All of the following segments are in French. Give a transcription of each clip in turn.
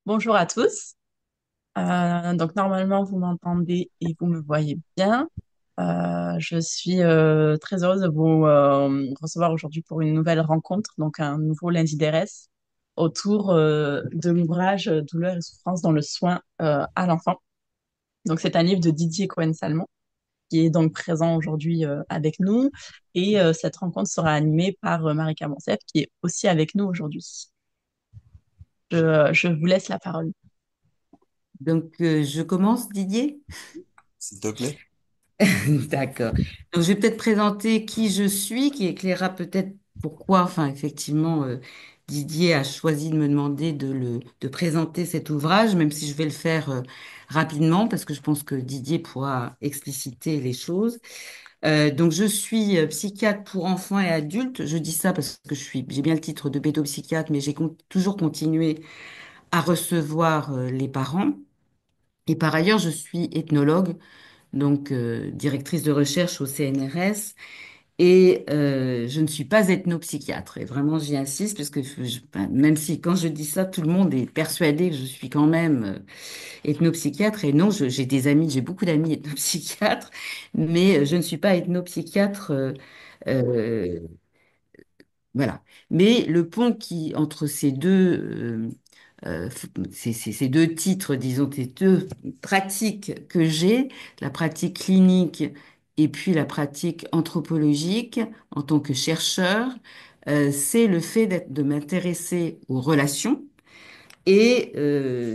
Bonjour à tous. Donc normalement vous m'entendez et vous me voyez bien. Je suis très heureuse de vous recevoir aujourd'hui pour une nouvelle rencontre, donc un nouveau lundi d'RS autour de l'ouvrage Douleur et souffrance dans le soin à l'enfant. Donc c'est un livre de Didier Cohen-Salmon qui est donc présent aujourd'hui avec nous et cette rencontre sera animée par Marika Monsef qui est aussi avec nous aujourd'hui. Je vous laisse la parole. Je commence, Didier? S'il te plaît. D'accord. Donc, je vais peut-être présenter qui je suis, qui éclairera peut-être pourquoi, enfin, effectivement, Didier a choisi de me demander de présenter cet ouvrage, même si je vais le faire rapidement, parce que je pense que Didier pourra expliciter les choses. Donc, je suis psychiatre pour enfants et adultes. Je dis ça parce que j'ai bien le titre de pédopsychiatre, mais toujours continué à recevoir les parents. Et par ailleurs, je suis ethnologue, donc directrice de recherche au CNRS, et je ne suis pas ethnopsychiatre. Et vraiment, j'y insiste, parce que ben, même si quand je dis ça, tout le monde est persuadé que je suis quand même ethnopsychiatre, et non, j'ai des amis, j'ai beaucoup d'amis ethnopsychiatres, mais je ne suis pas ethnopsychiatre. Euh, voilà. Mais le pont entre ces ces deux titres, disons, ces deux pratiques que j'ai, la pratique clinique et puis la pratique anthropologique en tant que chercheur, c'est le fait de m'intéresser aux relations et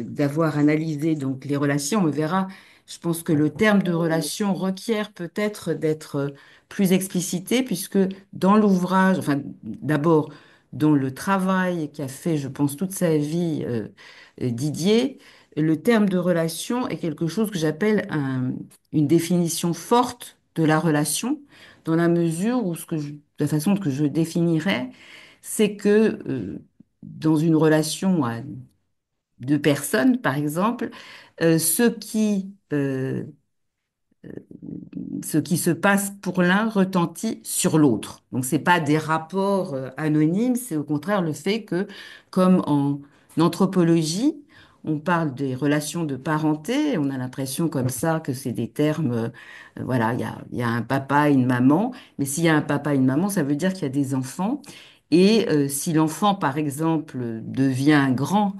d'avoir analysé donc les relations. On me verra. Je pense que le terme de relation requiert peut-être d'être plus explicité, puisque dans l'ouvrage, enfin d'abord dans le travail qu'a fait, je pense, toute sa vie Didier, le terme de relation est quelque chose que j'appelle une définition forte de la relation, dans la mesure où la façon que je définirais, c'est que dans une relation à deux personnes, par exemple, euh, ce qui, euh, ce qui se passe pour l'un retentit sur l'autre. Donc, c'est pas des rapports anonymes, c'est au contraire le fait que, comme en anthropologie, on parle des relations de parenté, on a l'impression comme ça que c'est des termes, voilà, il y a un papa et une maman, mais s'il y a un papa et une maman, ça veut dire qu'il y a des enfants. Et si l'enfant, par exemple, devient grand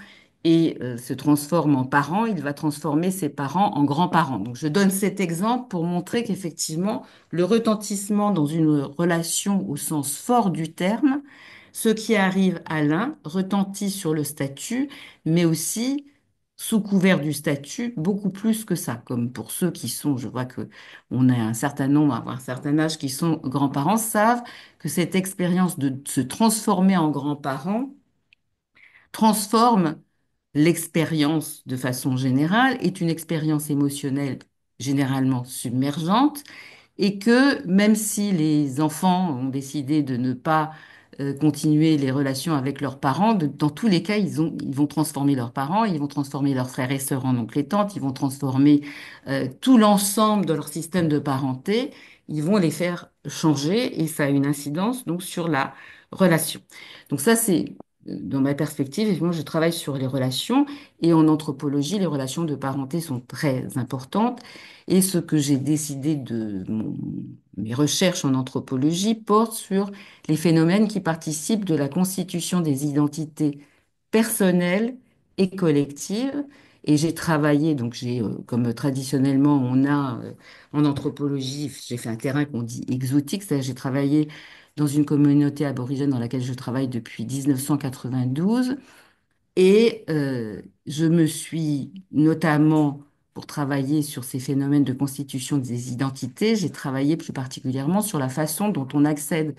et se transforme en parent, il va transformer ses parents en grands-parents. Donc je donne cet exemple pour montrer qu'effectivement, le retentissement dans une relation au sens fort du terme, ce qui arrive à l'un retentit sur le statut, mais aussi sous couvert du statut, beaucoup plus que ça. Comme pour ceux qui sont, je vois que on a un certain nombre, à un certain âge, qui sont grands-parents, savent que cette expérience de se transformer en grands-parents transforme l'expérience de façon générale, est une expérience émotionnelle généralement submergente, et que même si les enfants ont décidé de ne pas continuer les relations avec leurs parents, dans tous les cas, ils vont transformer leurs parents, ils vont transformer leurs frères et sœurs en oncles et tantes, ils vont transformer tout l'ensemble de leur système de parenté, ils vont les faire changer, et ça a une incidence donc sur la relation. Donc ça, c'est dans ma perspective, effectivement, je travaille sur les relations, et en anthropologie, les relations de parenté sont très importantes. Et ce que j'ai décidé mes recherches en anthropologie portent sur les phénomènes qui participent de la constitution des identités personnelles et collectives. Et j'ai travaillé, donc comme traditionnellement on a en anthropologie, j'ai fait un terrain qu'on dit exotique, c'est-à-dire j'ai travaillé dans une communauté aborigène dans laquelle je travaille depuis 1992. Et je me suis notamment, pour travailler sur ces phénomènes de constitution des identités, j'ai travaillé plus particulièrement sur la façon dont on accède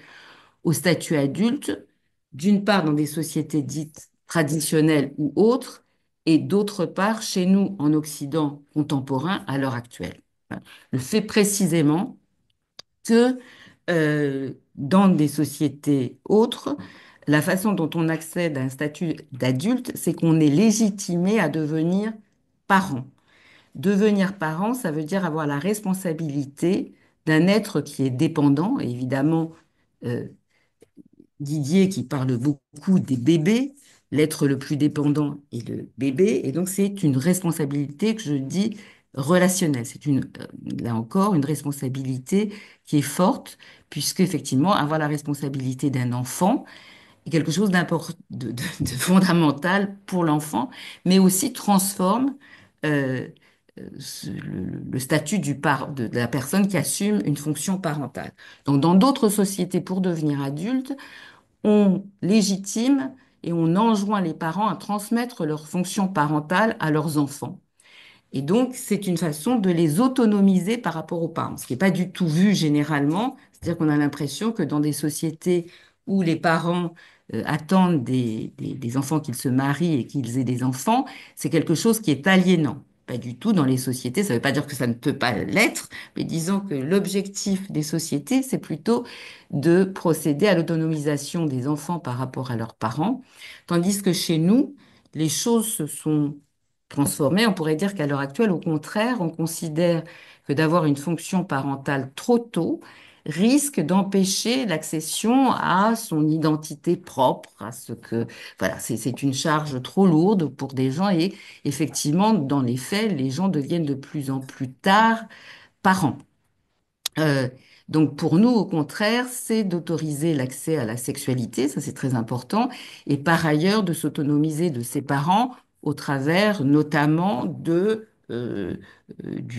au statut adulte, d'une part dans des sociétés dites traditionnelles ou autres, et d'autre part chez nous en Occident contemporain à l'heure actuelle. Voilà. Le fait précisément que dans des sociétés autres, la façon dont on accède à un statut d'adulte, c'est qu'on est légitimé à devenir parent. Devenir parent, ça veut dire avoir la responsabilité d'un être qui est dépendant. Et évidemment, euh, Didier, qui parle beaucoup des bébés, l'être le plus dépendant est le bébé, et donc c'est une responsabilité que je dis relationnelle. C'est là encore, une responsabilité qui est forte, puisque effectivement, avoir la responsabilité d'un enfant est quelque chose de fondamental pour l'enfant, mais aussi transforme euh, le statut de la personne qui assume une fonction parentale. Donc, dans d'autres sociétés, pour devenir adulte, on légitime et on enjoint les parents à transmettre leur fonction parentale à leurs enfants. Et donc, c'est une façon de les autonomiser par rapport aux parents, ce qui n'est pas du tout vu généralement. C'est-à-dire qu'on a l'impression que dans des sociétés où les parents attendent des enfants qu'ils se marient et qu'ils aient des enfants, c'est quelque chose qui est aliénant. Pas du tout dans les sociétés, ça ne veut pas dire que ça ne peut pas l'être, mais disons que l'objectif des sociétés, c'est plutôt de procéder à l'autonomisation des enfants par rapport à leurs parents, tandis que chez nous, les choses se sont transformé. On pourrait dire qu'à l'heure actuelle, au contraire, on considère que d'avoir une fonction parentale trop tôt risque d'empêcher l'accession à son identité propre, à ce que, voilà, c'est une charge trop lourde pour des gens et effectivement, dans les faits, les gens deviennent de plus en plus tard parents. Euh, donc pour nous, au contraire, c'est d'autoriser l'accès à la sexualité, ça c'est très important, et par ailleurs de s'autonomiser de ses parents au travers notamment du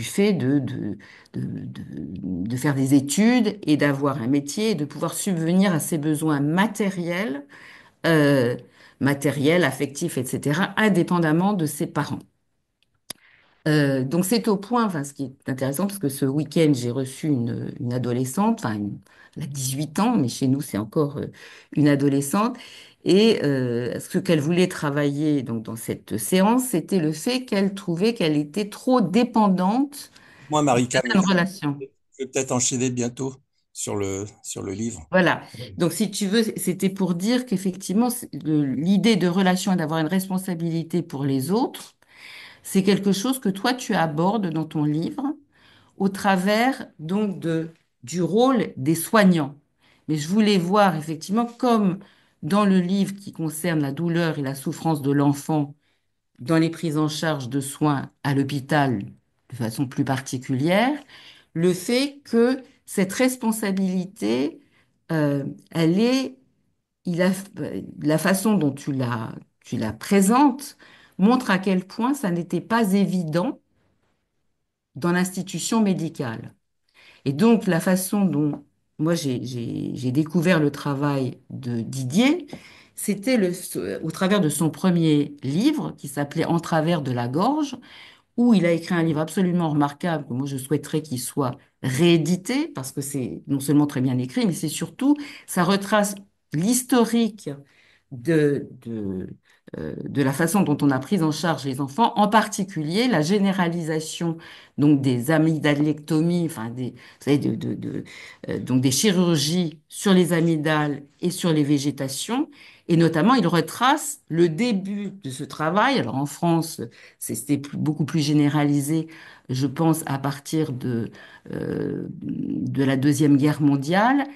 fait de faire des études et d'avoir un métier et de pouvoir subvenir à ses besoins matériels, euh, matériels, affectifs, etc., indépendamment de ses parents. Donc c'est au point, enfin ce qui est intéressant parce que ce week-end j'ai reçu une adolescente, elle a 18 ans, mais chez nous c'est encore une adolescente, et ce qu'elle voulait travailler donc dans cette séance, c'était le fait qu'elle trouvait qu'elle était trop dépendante Moi, de Marika, certaines relations. je vais peut-être enchaîner bientôt sur le livre. Voilà. Donc, si tu veux, c'était pour dire qu'effectivement, l'idée de relation et d'avoir une responsabilité pour les autres, c'est quelque chose que toi, tu abordes dans ton livre au travers donc du rôle des soignants. Mais je voulais voir effectivement comme dans le livre qui concerne la douleur et la souffrance de l'enfant dans les prises en charge de soins à l'hôpital de façon plus particulière, le fait que cette responsabilité, elle est, il a, la façon dont tu la présentes montre à quel point ça n'était pas évident dans l'institution médicale. Et donc, la façon dont moi j'ai découvert le travail de Didier, c'était au travers de son premier livre qui s'appelait En travers de la gorge, où il a écrit un livre absolument remarquable que moi je souhaiterais qu'il soit réédité parce que c'est non seulement très bien écrit, mais c'est surtout, ça retrace l'historique de la façon dont on a pris en charge les enfants, en particulier la généralisation donc des amygdalectomies, vous savez, donc des chirurgies sur les amygdales et sur les végétations. Et notamment, il retrace le début de ce travail. Alors en France, c'était beaucoup plus généralisé, je pense, à partir de la Deuxième Guerre mondiale.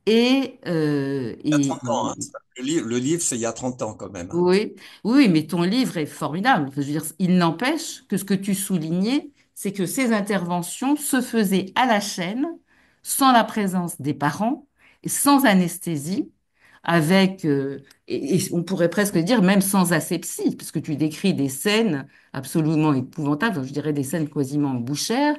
Et, euh, Il y a et, 30 ans, hein. Le livre, c'est il y a 30 ans quand même, hein. oui, oui, mais ton livre est formidable. Enfin, je veux dire, il n'empêche que ce que tu soulignais, c'est que ces interventions se faisaient à la chaîne, sans la présence des parents, et sans anesthésie, et on pourrait presque dire même sans asepsie, parce que tu décris des scènes absolument épouvantables, enfin, je dirais des scènes quasiment bouchères,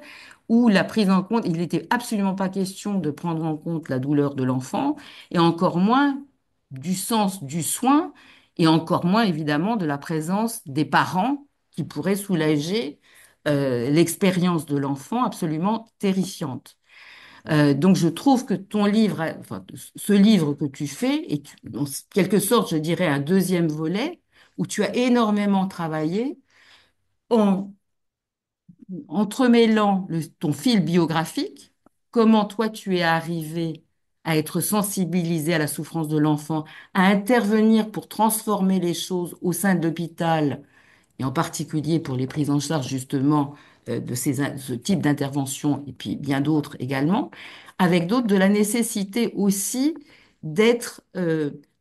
où la prise en compte, il n'était absolument pas question de prendre en compte la douleur de l'enfant, et encore moins du sens du soin et encore moins évidemment de la présence des parents qui pourraient soulager l'expérience de l'enfant absolument terrifiante. Donc je trouve que ton livre, enfin ce livre que tu fais est en quelque sorte, je dirais, un deuxième volet où tu as énormément travaillé en entremêlant ton fil biographique, comment toi tu es arrivé à être sensibilisé à la souffrance de l'enfant, à intervenir pour transformer les choses au sein de l'hôpital, et en particulier pour les prises en charge justement ce type d'intervention, et puis bien d'autres également, avec d'autres de la nécessité aussi d'être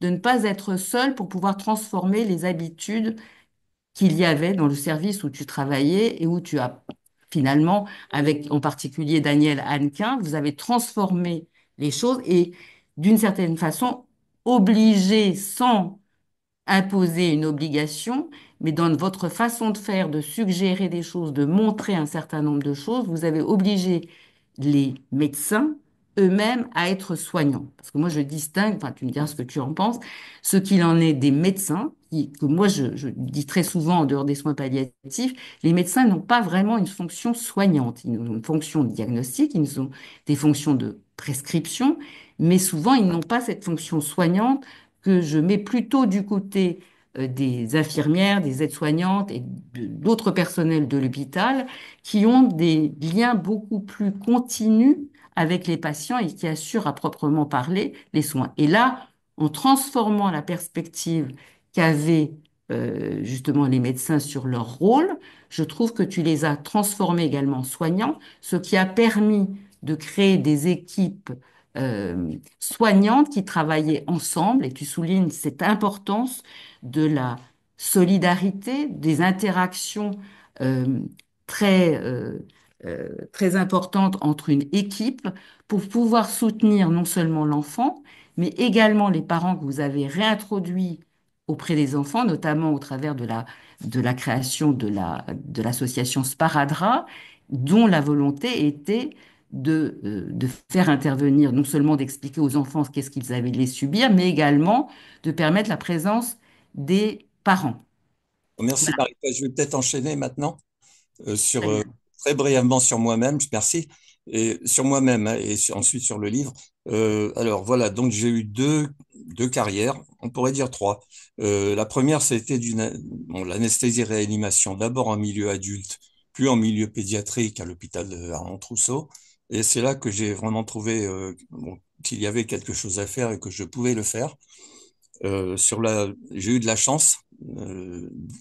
de ne pas être seul pour pouvoir transformer les habitudes qu'il y avait dans le service où tu travaillais et où tu as finalement, avec en particulier Daniel Hannequin, vous avez transformé les choses et d'une certaine façon obligé sans imposer une obligation, mais dans votre façon de faire, de suggérer des choses, de montrer un certain nombre de choses, vous avez obligé les médecins eux-mêmes à être soignants. Parce que moi, je distingue, enfin, tu me diras ce que tu en penses, ce qu'il en est des médecins, que moi, je dis très souvent en dehors des soins palliatifs, les médecins n'ont pas vraiment une fonction soignante. Ils ont une fonction de diagnostic, ils ont des fonctions de prescription, mais souvent, ils n'ont pas cette fonction soignante que je mets plutôt du côté des infirmières, des aides-soignantes et d'autres personnels de l'hôpital qui ont des liens beaucoup plus continus avec les patients et qui assurent à proprement parler les soins. Et là, en transformant la perspective qu'avaient justement les médecins sur leur rôle, je trouve que tu les as transformés également en soignants, ce qui a permis de créer des équipes soignantes qui travaillaient ensemble, et tu soulignes cette importance de la solidarité, des interactions euh, très, très importantes entre une équipe pour pouvoir soutenir non seulement l'enfant, mais également les parents que vous avez réintroduits auprès des enfants, notamment au travers de la création de l'association Sparadra, dont la volonté était de faire intervenir, non seulement d'expliquer aux enfants qu'est-ce qu'ils allaient subir, mais également de permettre la présence des parents. Merci, Voilà, Marie. Je vais peut-être enchaîner maintenant très bien. très brièvement sur moi-même. Merci. Et sur moi-même, hein, et ensuite sur le livre. Alors voilà, donc j'ai eu deux carrières, on pourrait dire trois. La première, c'était l'anesthésie-réanimation, d'abord en milieu adulte, puis en milieu pédiatrique à l'hôpital de Armand-Troussot. Et c'est là que j'ai vraiment trouvé qu'il y avait quelque chose à faire et que je pouvais le faire. J'ai eu de la chance,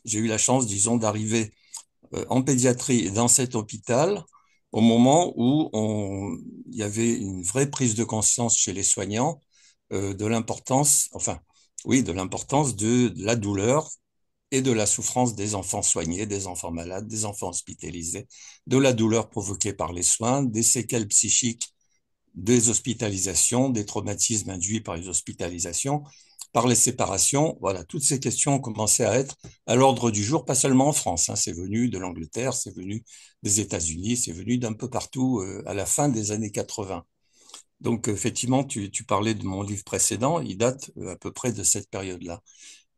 j'ai eu la chance, disons, d'arriver en pédiatrie dans cet hôpital au moment où il y avait une vraie prise de conscience chez les soignants de l'importance, enfin, oui, de l'importance de la douleur et de la souffrance des enfants soignés, des enfants malades, des enfants hospitalisés, de la douleur provoquée par les soins, des séquelles psychiques des hospitalisations, des traumatismes induits par les hospitalisations, par les séparations. Voilà, toutes ces questions ont commencé à être à l'ordre du jour, pas seulement en France, hein, c'est venu de l'Angleterre, c'est venu des États-Unis, c'est venu d'un peu partout à la fin des années 80. Donc, effectivement, tu parlais de mon livre précédent, il date à peu près de cette période-là.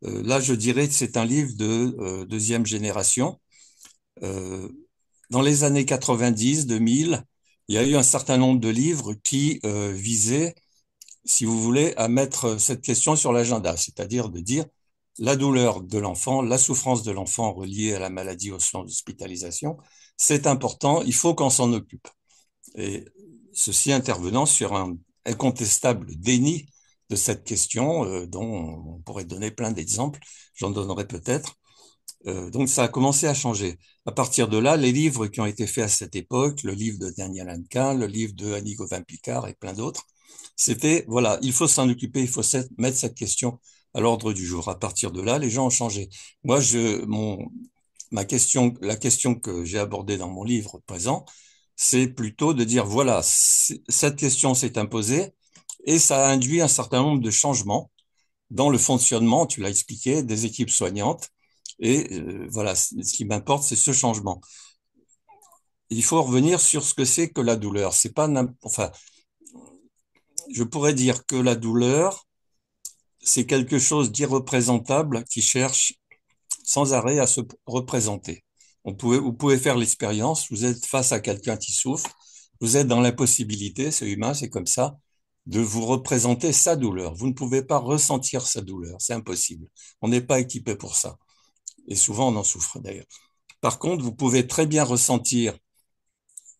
Là, je dirais que c'est un livre de deuxième génération. Euh, Dans les années 90, 2000, il y a eu un certain nombre de livres qui visaient, si vous voulez, à mettre cette question sur l'agenda, c'est-à-dire de dire la douleur de l'enfant, la souffrance de l'enfant reliée à la maladie, aux soins d'hospitalisation, c'est important, il faut qu'on s'en occupe. Et ceci intervenant sur un incontestable déni de cette question, dont on pourrait donner plein d'exemples, j'en donnerai peut-être. Donc ça a commencé à changer. À partir de là, les livres qui ont été faits à cette époque, le livre de Daniel Hannequin, le livre de Annie Gauvin-Picard et plein d'autres, c'était, voilà, il faut s'en occuper, il faut mettre cette question à l'ordre du jour. À partir de là, les gens ont changé. Moi, ma question, la question que j'ai abordée dans mon livre présent, c'est plutôt de dire, voilà, cette question s'est imposée et ça a induit un certain nombre de changements dans le fonctionnement, tu l'as expliqué, des équipes soignantes. Et voilà, ce qui m'importe, c'est ce changement. Il faut revenir sur ce que c'est que la douleur. C'est pas, enfin, je pourrais dire que la douleur, c'est quelque chose d'irreprésentable qui cherche sans arrêt à se représenter. Vous pouvez faire l'expérience, vous êtes face à quelqu'un qui souffre, vous êtes dans l'impossibilité, c'est humain, c'est comme ça, de vous représenter sa douleur. Vous ne pouvez pas ressentir sa douleur, c'est impossible. On n'est pas équipé pour ça. Et souvent, on en souffre d'ailleurs. Par contre, vous pouvez très bien ressentir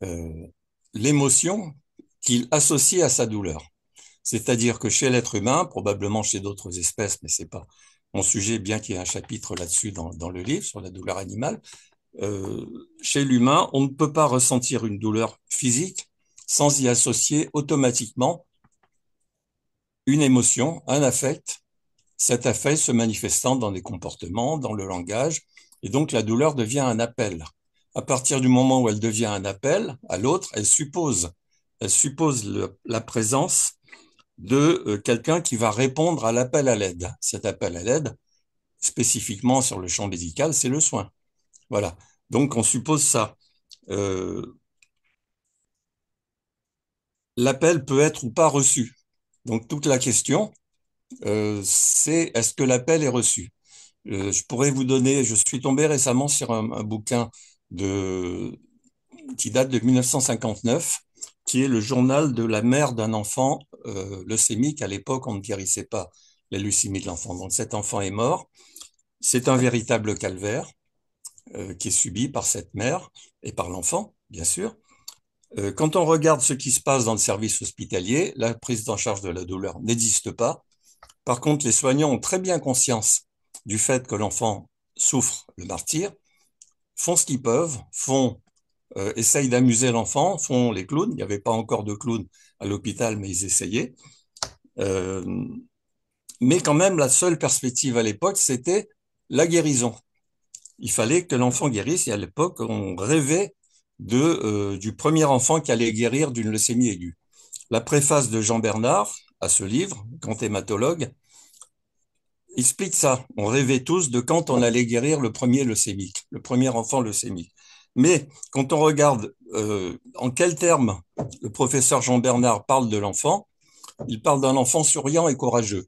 euh, l'émotion qu'il associe à sa douleur. C'est-à-dire que chez l'être humain, probablement chez d'autres espèces, mais c'est pas mon sujet, bien qu'il y ait un chapitre là-dessus dans le livre sur la douleur animale, chez l'humain, on ne peut pas ressentir une douleur physique sans y associer automatiquement une émotion, un affect cet affect se manifestant dans des comportements, dans le langage, et donc la douleur devient un appel. À partir du moment où elle devient un appel à l'autre, elle suppose la présence de quelqu'un qui va répondre à l'appel à l'aide. Cet appel à l'aide, spécifiquement sur le champ médical, c'est le soin. Voilà. Donc on suppose ça. Euh, L'appel peut être ou pas reçu. Donc toute la question, c'est est-ce que l'appel est reçu? Je pourrais vous donner, je suis tombé récemment sur un bouquin de, qui date de 1959, qui est le journal de la mère d'un enfant leucémique. À l'époque, on ne guérissait pas la leucémie de l'enfant. Donc cet enfant est mort. C'est un véritable calvaire qui est subi par cette mère et par l'enfant, bien sûr. Quand on regarde ce qui se passe dans le service hospitalier, la prise en charge de la douleur n'existe pas. Par contre, les soignants ont très bien conscience du fait que l'enfant souffre le martyre, font ce qu'ils peuvent, essayent d'amuser l'enfant, font les clowns. Il n'y avait pas encore de clowns à l'hôpital, mais ils essayaient. Euh, mais quand même, la seule perspective à l'époque, c'était la guérison. Il fallait que l'enfant guérisse. Et à l'époque, on rêvait du premier enfant qui allait guérir d'une leucémie aiguë. La préface de Jean Bernard à ce livre, grand hématologue, explique ça. On rêvait tous de quand on allait guérir le premier leucémique, le premier enfant leucémique. Mais quand on regarde en quels termes le professeur Jean Bernard parle de l'enfant, il parle d'un enfant souriant et courageux.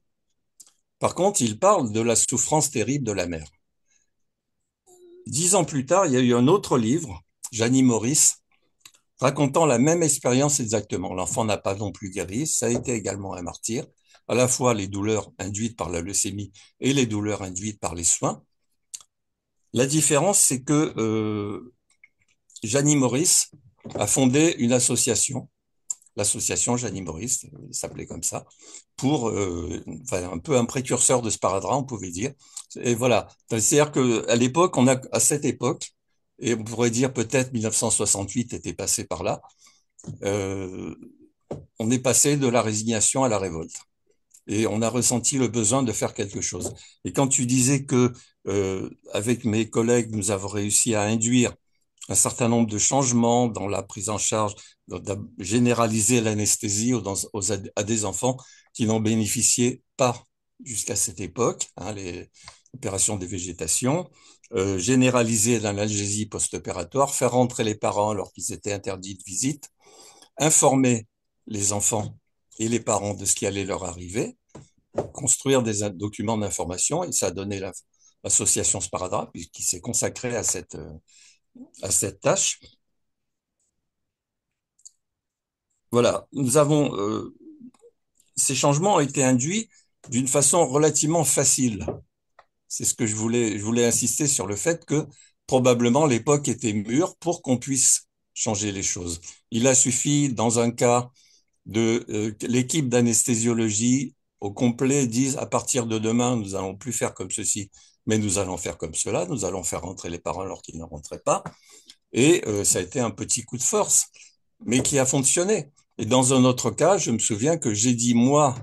Par contre, il parle de la souffrance terrible de la mère. 10 ans plus tard, il y a eu un autre livre, Janie Morris, racontant la même expérience exactement. L'enfant n'a pas non plus guéri, ça a été également un martyr, à la fois les douleurs induites par la leucémie et les douleurs induites par les soins. La différence, c'est que Janie Morris a fondé une association, l'association Janie Morris, s'appelait comme ça, pour un peu un précurseur de sparadrap, on pouvait dire. Et voilà, c'est-à-dire qu'à l'époque, à cette époque, et on pourrait dire peut-être 1968 était passé par là, euh, on est passé de la résignation à la révolte. Et on a ressenti le besoin de faire quelque chose. Et quand tu disais que, avec mes collègues, nous avons réussi à induire un certain nombre de changements dans la prise en charge, généraliser l'anesthésie à des enfants qui n'en bénéficiaient pas jusqu'à cette époque, hein, les opérations de végétation, généraliser l'analgésie post-opératoire, faire rentrer les parents alors qu'ils étaient interdits de visite, informer les enfants et les parents de ce qui allait leur arriver, construire des documents d'information, et ça a donné l'association Sparadrap, qui s'est consacrée à cette tâche. Voilà, ces changements ont été induits d'une façon relativement facile. C'est ce que je voulais insister sur le fait que probablement l'époque était mûre pour qu'on puisse changer les choses. Il a suffi, dans un cas, que l'équipe d'anesthésiologie au complet dise à partir de demain, nous allons plus faire comme ceci, mais nous allons faire comme cela, nous allons faire rentrer les parents alors qu'ils ne rentraient pas. Et ça a été un petit coup de force, mais qui a fonctionné. Et dans un autre cas, je me souviens que j'ai dit, moi,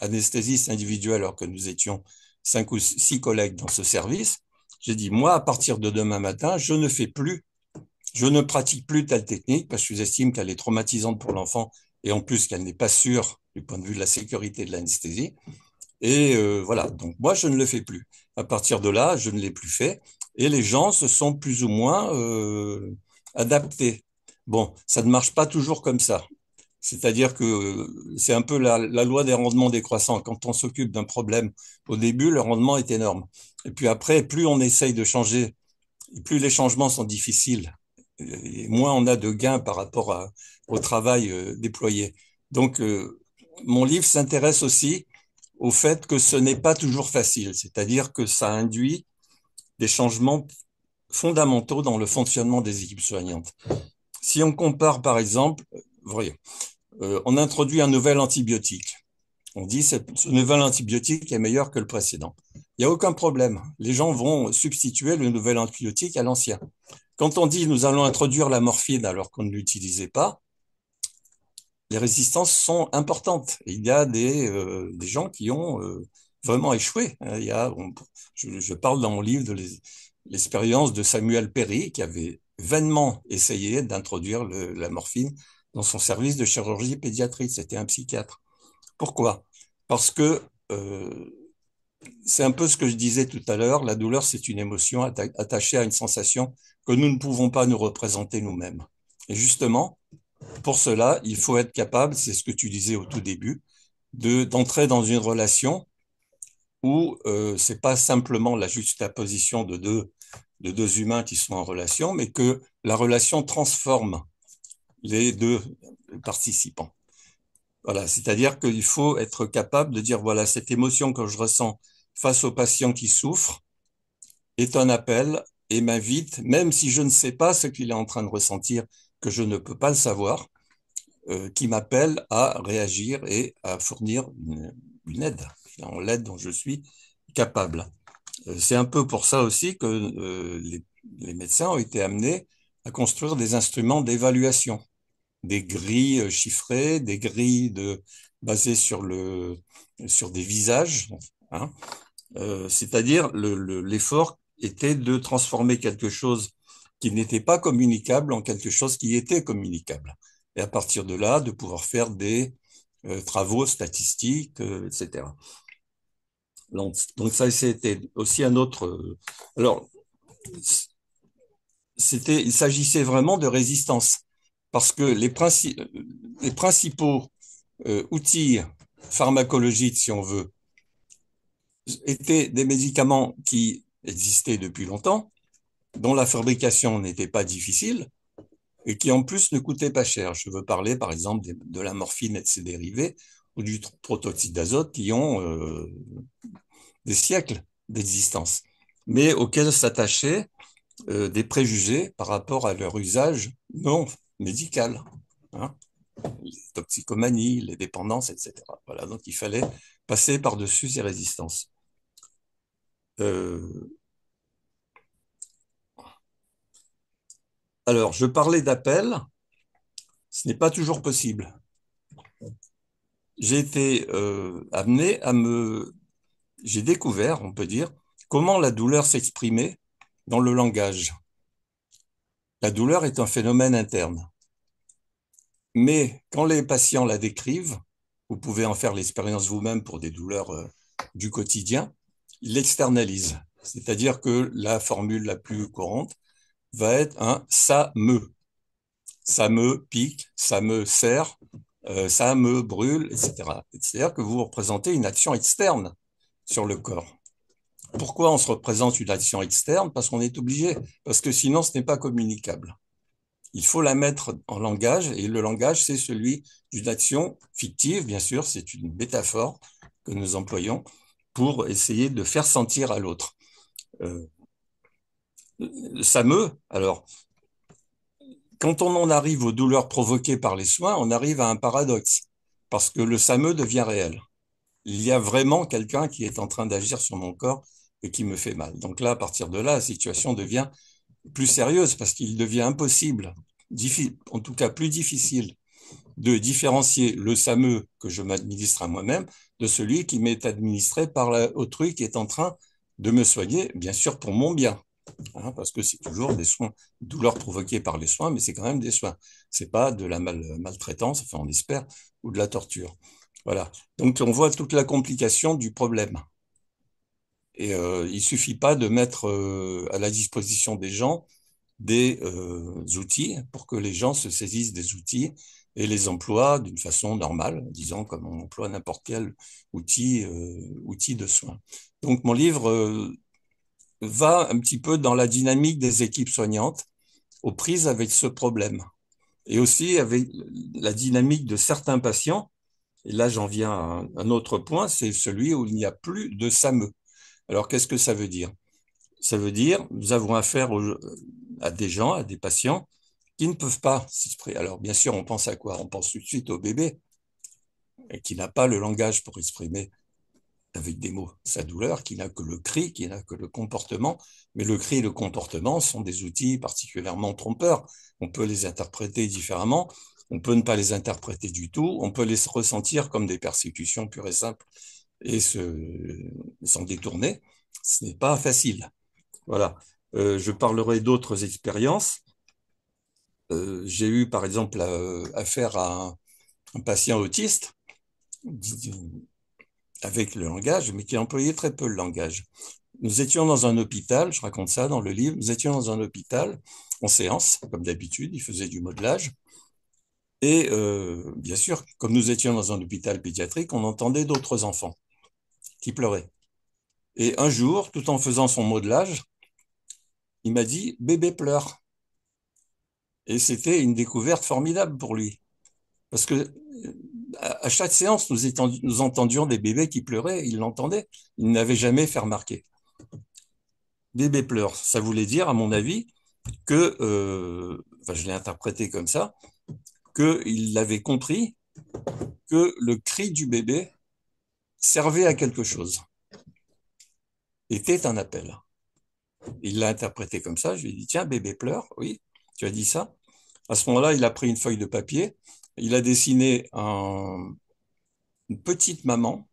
anesthésiste individuel, alors que nous étions 5 ou 6 collègues dans ce service, j'ai dit, moi, à partir de demain matin, je ne pratique plus telle technique parce que j'estime qu'elle est traumatisante pour l'enfant et en plus qu'elle n'est pas sûre du point de vue de la sécurité de l'anesthésie. Et voilà, donc moi, je ne le fais plus. À partir de là, je ne l'ai plus fait et les gens se sont plus ou moins adaptés. Bon, ça ne marche pas toujours comme ça. C'est-à-dire que c'est un peu la loi des rendements décroissants. Quand on s'occupe d'un problème, au début, le rendement est énorme. Et puis après, plus on essaye de changer, plus les changements sont difficiles, et moins on a de gains par rapport au travail déployé. Donc, mon livre s'intéresse aussi au fait que ce n'est pas toujours facile, c'est-à-dire que ça induit des changements fondamentaux dans le fonctionnement des équipes soignantes. Si on compare, par exemple, voyez, on introduit un nouvel antibiotique. On dit que ce nouvel antibiotique est meilleur que le précédent. Il n'y a aucun problème. Les gens vont substituer le nouvel antibiotique à l'ancien. Quand on dit nous allons introduire la morphine alors qu'on ne l'utilisait pas, les résistances sont importantes. Il y a des gens qui ont vraiment échoué. Je parle dans mon livre de l'expérience de Samuel Perry, qui avait vainement essayé d'introduire la morphine dans son service de chirurgie pédiatrique. C'était un psychiatre. Pourquoi? Parce que c'est un peu ce que je disais tout à l'heure, la douleur, c'est une émotion attachée à une sensation que nous ne pouvons pas nous représenter nous-mêmes. Et justement, pour cela, il faut être capable, c'est ce que tu disais au tout début, d'entrer dans une relation où c'est pas simplement la juxtaposition de deux humains qui sont en relation, mais que la relation transforme les deux participants. Voilà, c'est-à-dire qu'il faut être capable de dire, voilà, cette émotion que je ressens face au patient qui souffre est un appel et m'invite, même si je ne sais pas ce qu'il est en train de ressentir, que je ne peux pas le savoir, qui m'appelle à réagir et à fournir une aide, l'aide dont je suis capable. C'est un peu pour ça aussi que les médecins ont été amenés à construire des instruments d'évaluation, des grilles chiffrées, des grilles basées sur des visages, hein. C'est-à-dire l'effort était de transformer quelque chose qui n'était pas communicable en quelque chose qui était communicable. Et à partir de là, de pouvoir faire des travaux statistiques, etc. Donc ça, c'était aussi un autre. Alors, il s'agissait vraiment de résistance, parce que les principaux outils pharmacologiques, si on veut, étaient des médicaments qui existaient depuis longtemps, dont la fabrication n'était pas difficile et qui en plus ne coûtaient pas cher. Je veux parler par exemple de la morphine et de ses dérivés ou du protoxyde d'azote qui ont des siècles d'existence, mais auxquels s'attachaient des préjugés par rapport à leur usage non médical, hein, les toxicomanies, les dépendances, etc. Voilà, donc il fallait passer par-dessus ces résistances. Alors, je parlais d'appel, ce n'est pas toujours possible. J'ai été amené j'ai découvert, on peut dire, comment la douleur s'exprimait dans le langage. La douleur est un phénomène interne. Mais quand les patients la décrivent, vous pouvez en faire l'expérience vous-même pour des douleurs du quotidien, ils l'externalisent. C'est-à-dire que la formule la plus courante va être un ça me pique, ça me serre, ça me brûle, etc. C'est-à-dire que vous représentez une action externe sur le corps. Pourquoi on se représente une action externe? Parce qu'on est obligé, parce que sinon ce n'est pas communicable. Il faut la mettre en langage, et le langage, c'est celui d'une action fictive, bien sûr, c'est une métaphore que nous employons pour essayer de faire sentir à l'autre. Alors, quand on en arrive aux douleurs provoquées par les soins, on arrive à un paradoxe, parce que le SAME devient réel. Il y a vraiment quelqu'un qui est en train d'agir sur mon corps et qui me fait mal. Donc là, à partir de là, la situation devient plus sérieuse, parce qu'il devient impossible, en tout cas plus difficile, de différencier le SAME que je m'administre à moi-même de celui qui m'est administré par autrui qui est en train de me soigner, bien sûr pour mon bien, hein, parce que c'est toujours des soins, douleurs provoquées par les soins, mais c'est quand même des soins. C'est pas de la maltraitance, enfin on espère, ou de la torture. Voilà. Donc on voit toute la complication du problème. Et il suffit pas de mettre à la disposition des gens des outils pour que les gens se saisissent des outils et les emploient d'une façon normale, disons comme on emploie n'importe quel outil de soin. Donc mon livre va un petit peu dans la dynamique des équipes soignantes aux prises avec ce problème et aussi avec la dynamique de certains patients. Et là, j'en viens à un autre point, c'est celui où il n'y a plus de SAME. Alors, qu'est-ce que ça veut dire? Ça veut dire, nous avons affaire à des gens, à des patients qui ne peuvent pas s'exprimer. Alors, bien sûr, on pense à quoi? On pense tout de suite au bébé, qui n'a pas le langage pour exprimer avec des mots sa douleur, qui n'a que le cri, qui n'a que le comportement. Mais le cri et le comportement sont des outils particulièrement trompeurs. On peut les interpréter différemment, on peut ne pas les interpréter du tout, on peut les ressentir comme des persécutions pures et simples et s'en détourner, ce n'est pas facile. Voilà. Je parlerai d'autres expériences. J'ai eu, par exemple, affaire à un patient autiste avec le langage, mais qui employait très peu le langage. Nous étions dans un hôpital, je raconte ça dans le livre, nous étions dans un hôpital en séance, comme d'habitude, il faisait du modelage. Et bien sûr, comme nous étions dans un hôpital pédiatrique, on entendait d'autres enfants qui pleuraient. Et un jour, tout en faisant son modelage, il m'a dit, bébé pleure. Et c'était une découverte formidable pour lui. Parce que à chaque séance, nous entendions des bébés qui pleuraient, il l'entendait, il n'avait jamais fait remarquer. Bébé pleure, ça voulait dire, à mon avis, que, enfin, je l'ai interprété comme ça, qu'il avait compris que le cri du bébé servait à quelque chose, était un appel. Il l'a interprété comme ça, je lui ai dit, tiens, bébé pleure, oui, tu as dit ça. À ce moment-là, il a pris une feuille de papier, il a dessiné une petite maman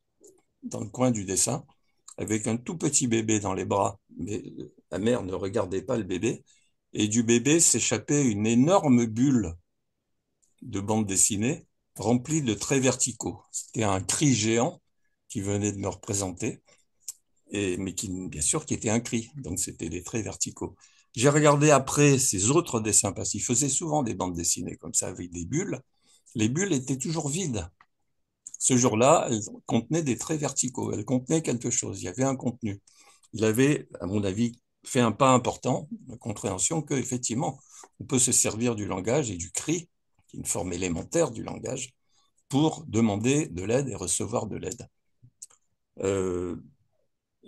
dans le coin du dessin, avec un tout petit bébé dans les bras, mais la mère ne regardait pas le bébé, et du bébé s'échappait une énorme bulle de bande dessinée remplie de traits verticaux. C'était un cri géant qui venait de me représenter, mais qui, bien sûr, qui était un cri, donc c'était des traits verticaux. J'ai regardé après ces autres dessins, parce qu'il faisait souvent des bandes dessinées comme ça, avec des bulles. Les bulles étaient toujours vides. Ce jour-là, elles contenaient des traits verticaux, elles contenaient quelque chose, il y avait un contenu. Il avait, à mon avis, fait un pas important, la compréhension qu'effectivement, on peut se servir du langage et du cri, qui est une forme élémentaire du langage, pour demander de l'aide et recevoir de l'aide. Euh,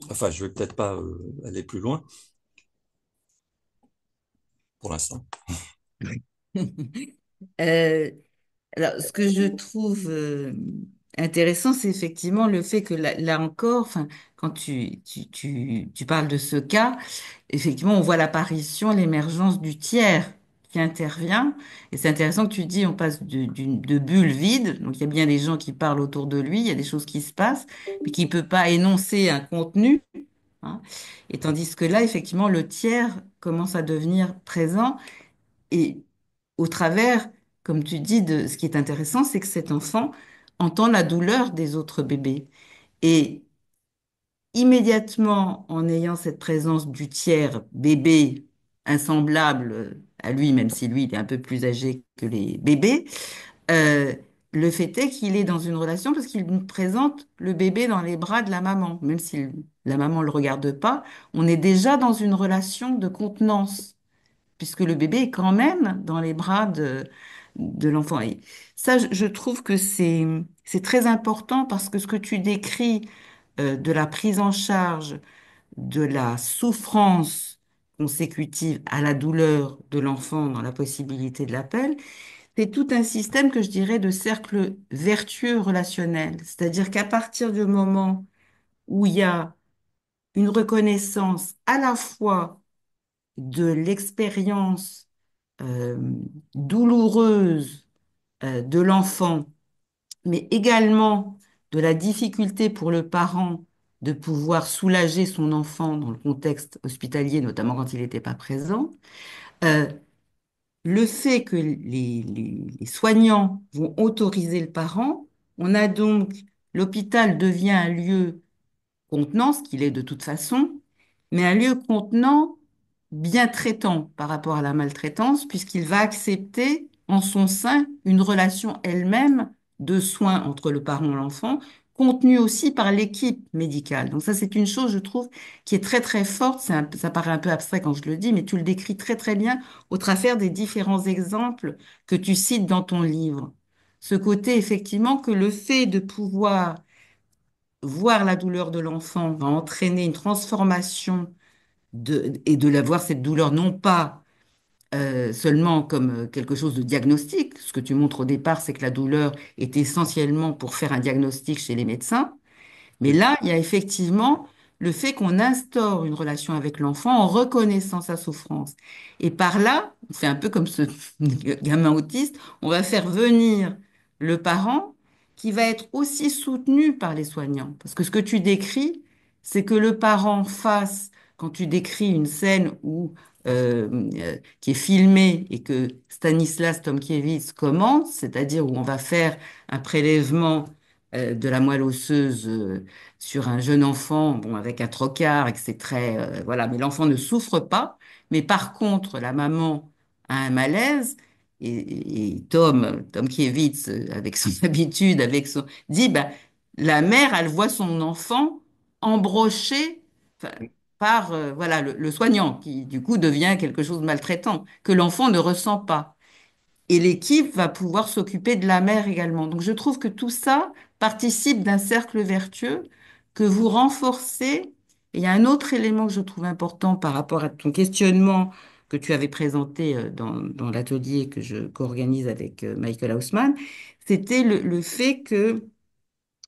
enfin, je ne vais peut-être pas aller plus loin pour l'instant. Euh, Alors, ce que je trouve intéressant, c'est effectivement le fait que là encore, enfin, quand tu parles de ce cas, effectivement, on voit l'apparition, l'émergence du tiers qui intervient. Et c'est intéressant que tu dis, on passe de bulles vides, donc il y a bien des gens qui parlent autour de lui, il y a des choses qui se passent, mais qui ne peut pas énoncer un contenu, hein. Et tandis que là, effectivement, le tiers commence à devenir présent. Et au travers, comme tu dis, de ce qui est intéressant, c'est que cet enfant entend la douleur des autres bébés. Et immédiatement, en ayant cette présence du tiers bébé insemblable à lui, même si lui, il est un peu plus âgé que les bébés, euh, le fait est qu'il est dans une relation parce qu'il nous présente le bébé dans les bras de la maman. Même si la maman ne le regarde pas, on est déjà dans une relation de contenance puisque le bébé est quand même dans les bras de l'enfant. Et ça, je trouve que c'est très important parce que ce que tu décris de la prise en charge de la souffrance consécutive à la douleur de l'enfant dans la possibilité de l'appel, c'est tout un système que je dirais de cercle vertueux relationnel. C'est-à-dire qu'à partir du moment où il y a une reconnaissance à la fois de l'expérience euh, douloureuse de l'enfant, mais également de la difficulté pour le parent de pouvoir soulager son enfant dans le contexte hospitalier, notamment quand il n'était pas présent, euh, le fait que les soignants vont autoriser le parent, on a donc, l'hôpital devient un lieu contenant, ce qu'il est de toute façon, mais un lieu contenant bien traitant par rapport à la maltraitance, puisqu'il va accepter en son sein une relation elle-même de soins entre le parent et l'enfant, contenue aussi par l'équipe médicale. Donc ça, c'est une chose, je trouve, qui est très très forte. Ça paraît un peu abstrait quand je le dis, mais tu le décris très très bien au travers des différents exemples que tu cites dans ton livre. Ce côté, effectivement, que le fait de pouvoir voir la douleur de l'enfant va entraîner une transformation et de la voir cette douleur non pas seulement comme quelque chose de diagnostic. Ce que tu montres au départ, c'est que la douleur est essentiellement pour faire un diagnostic chez les médecins. Mais Oui. là, il y a effectivement le fait qu'on instaure une relation avec l'enfant en reconnaissant sa souffrance. Et par là, c'est un peu comme ce gamin autiste, on va faire venir le parent qui va être aussi soutenu par les soignants. Parce que ce que tu décris, c'est que le parent face, quand tu décris une scène qui est filmée et que Stanislas Tomkiewicz commente, c'est-à-dire où on va faire un prélèvement de la moelle osseuse sur un jeune enfant, bon, avec un trocard, et que c'est très, voilà, mais l'enfant ne souffre pas. Mais par contre, la maman a un malaise et Tom Kiewicz, avec son habitude, dit, ben, la mère, elle voit son enfant embroché enfin, par voilà, le soignant, qui du coup devient quelque chose de maltraitant, que l'enfant ne ressent pas. Et l'équipe va pouvoir s'occuper de la mère également. Donc je trouve que tout ça participe d'un cercle vertueux que vous renforcez. Et il y a un autre élément que je trouve important par rapport à ton questionnement que tu avais présenté dans l'atelier que je co-organise avec Michael Haussmann, c'était le fait que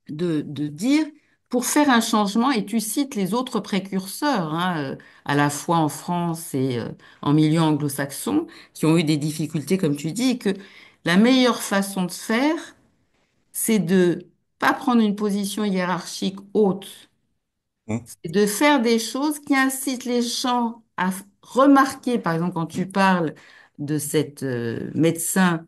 de dire, pour faire un changement, et tu cites les autres précurseurs, hein, à la fois en France et en milieu anglo-saxon, qui ont eu des difficultés, comme tu dis, et que la meilleure façon de faire, c'est de pas prendre une position hiérarchique haute, Hum, c'est de faire des choses qui incitent les gens à remarquer, par exemple, quand tu parles de cette médecin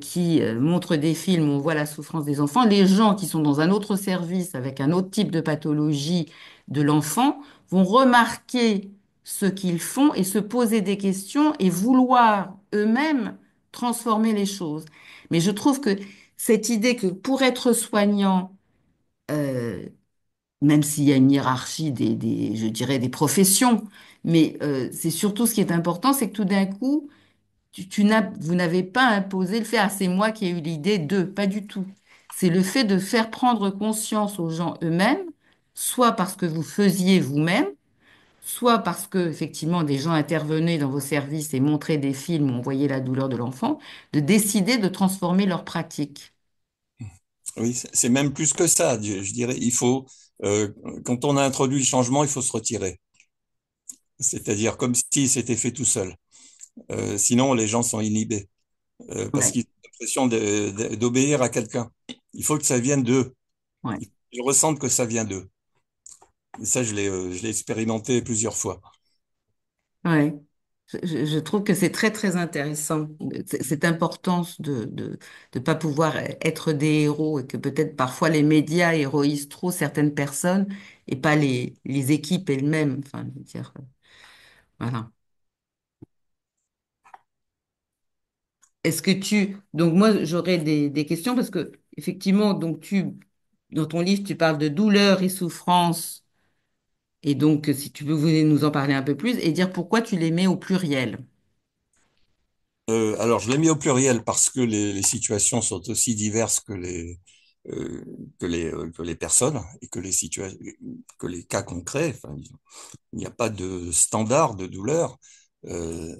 qui montre des films où on voit la souffrance des enfants, les gens qui sont dans un autre service avec un autre type de pathologie de l'enfant vont remarquer ce qu'ils font et se poser des questions et vouloir eux-mêmes transformer les choses. Mais je trouve que cette idée que pour être soignant, euh, même s'il y a une hiérarchie je dirais, des professions. Mais c'est surtout ce qui est important, c'est que tout d'un coup, vous n'avez pas imposé le fait, ah, c'est moi qui ai eu l'idée de, pas du tout. C'est le fait de faire prendre conscience aux gens eux-mêmes, soit parce que vous faisiez vous-même, soit parce que, effectivement, des gens intervenaient dans vos services et montraient des films où on voyait la douleur de l'enfant, de décider de transformer leur pratique. Oui, c'est même plus que ça. Je dirais, euh, quand on a introduit le changement, il faut se retirer. C'est-à-dire comme s'il s'était fait tout seul. Sinon, les gens sont inhibés parce Ouais, qu'ils ont l'impression d'obéir à quelqu'un. Il faut que ça vienne d'eux. ouais, Ils ressentent que ça vient d'eux. Et ça, je l'ai expérimenté plusieurs fois. ouais. Je trouve que c'est très, très intéressant, cette importance de pas pouvoir être des héros et que peut-être parfois les médias héroïsent trop certaines personnes et pas les équipes elles-mêmes. Enfin, je veux dire, voilà. Donc moi, j'aurais des questions parce que, effectivement, donc dans ton livre, tu parles de douleur et souffrance. Et donc, si tu voulais nous en parler un peu plus et dire pourquoi tu les mets au pluriel. Alors, je l'ai mis au pluriel parce que les situations sont aussi diverses euh, que les personnes et que les cas concrets. Enfin, il n'y a pas de standard de douleur. Euh,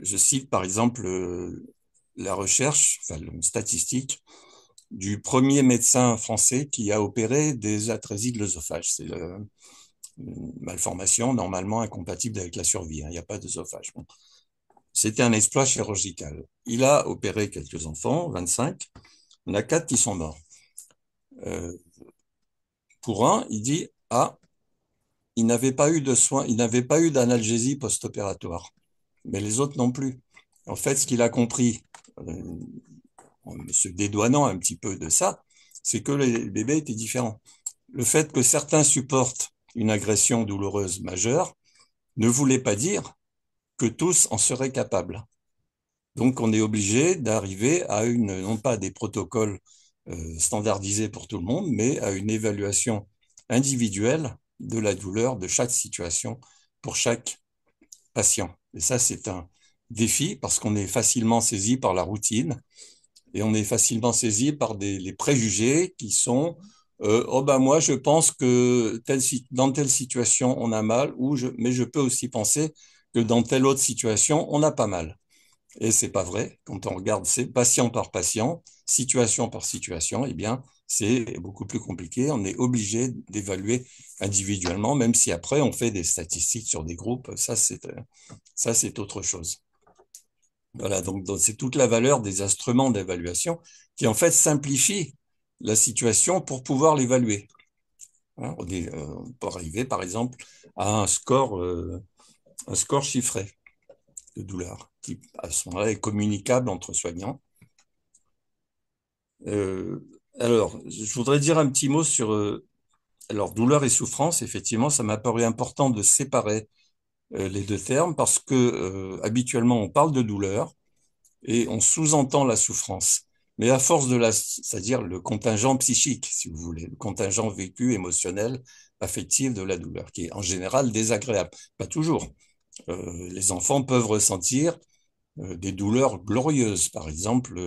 je cite par exemple la recherche, enfin, une statistique du premier médecin français qui a opéré des atrésies de l'œsophage. Une malformation normalement incompatible avec la survie, hein. Il n'y a pas d'œsophage. Bon. C'était un exploit chirurgical. Il a opéré quelques enfants, 25. Il y en a 4 qui sont morts. Euh, pour un, il dit, ah, il n'avait pas eu de soins, il n'avait pas eu d'analgésie post-opératoire. Mais les autres non plus. En fait, ce qu'il a compris, en se dédouanant un petit peu de ça, c'est que les bébés étaient différents. Le fait que certains supportent une agression douloureuse majeure ne voulait pas dire que tous en seraient capables. Donc, on est obligé d'arriver à non pas des protocoles standardisés pour tout le monde, mais à une évaluation individuelle de la douleur de chaque situation pour chaque patient. Et ça, c'est un défi parce qu'on est facilement saisi par la routine et on est facilement saisi par les préjugés qui sont oh ben moi je pense que dans telle situation on a mal mais je peux aussi penser que dans telle autre situation on n'a pas mal. Et c'est pas vrai. Quand on regarde patient par patient, situation par situation, eh bien, c'est beaucoup plus compliqué. On est obligé d'évaluer individuellement, même si après on fait des statistiques sur des groupes. Ça, c'est autre chose. Voilà. Donc c'est toute la valeur des instruments d'évaluation. qui en fait simplifie la situation pour pouvoir l'évaluer. Hein, on peut arriver, par exemple, à un score chiffré de douleur, qui à ce moment-là est communicable entre soignants. Euh, alors, je voudrais dire un petit mot sur alors douleur et souffrance. Effectivement, ça m'a paru important de séparer les deux termes parce que habituellement on parle de douleur et on sous-entend la souffrance. Mais à force c'est-à-dire le contingent psychique, si vous voulez, le contingent vécu, émotionnel, affectif de la douleur, qui est en général désagréable. Pas toujours. Les enfants peuvent ressentir des douleurs glorieuses. Par exemple,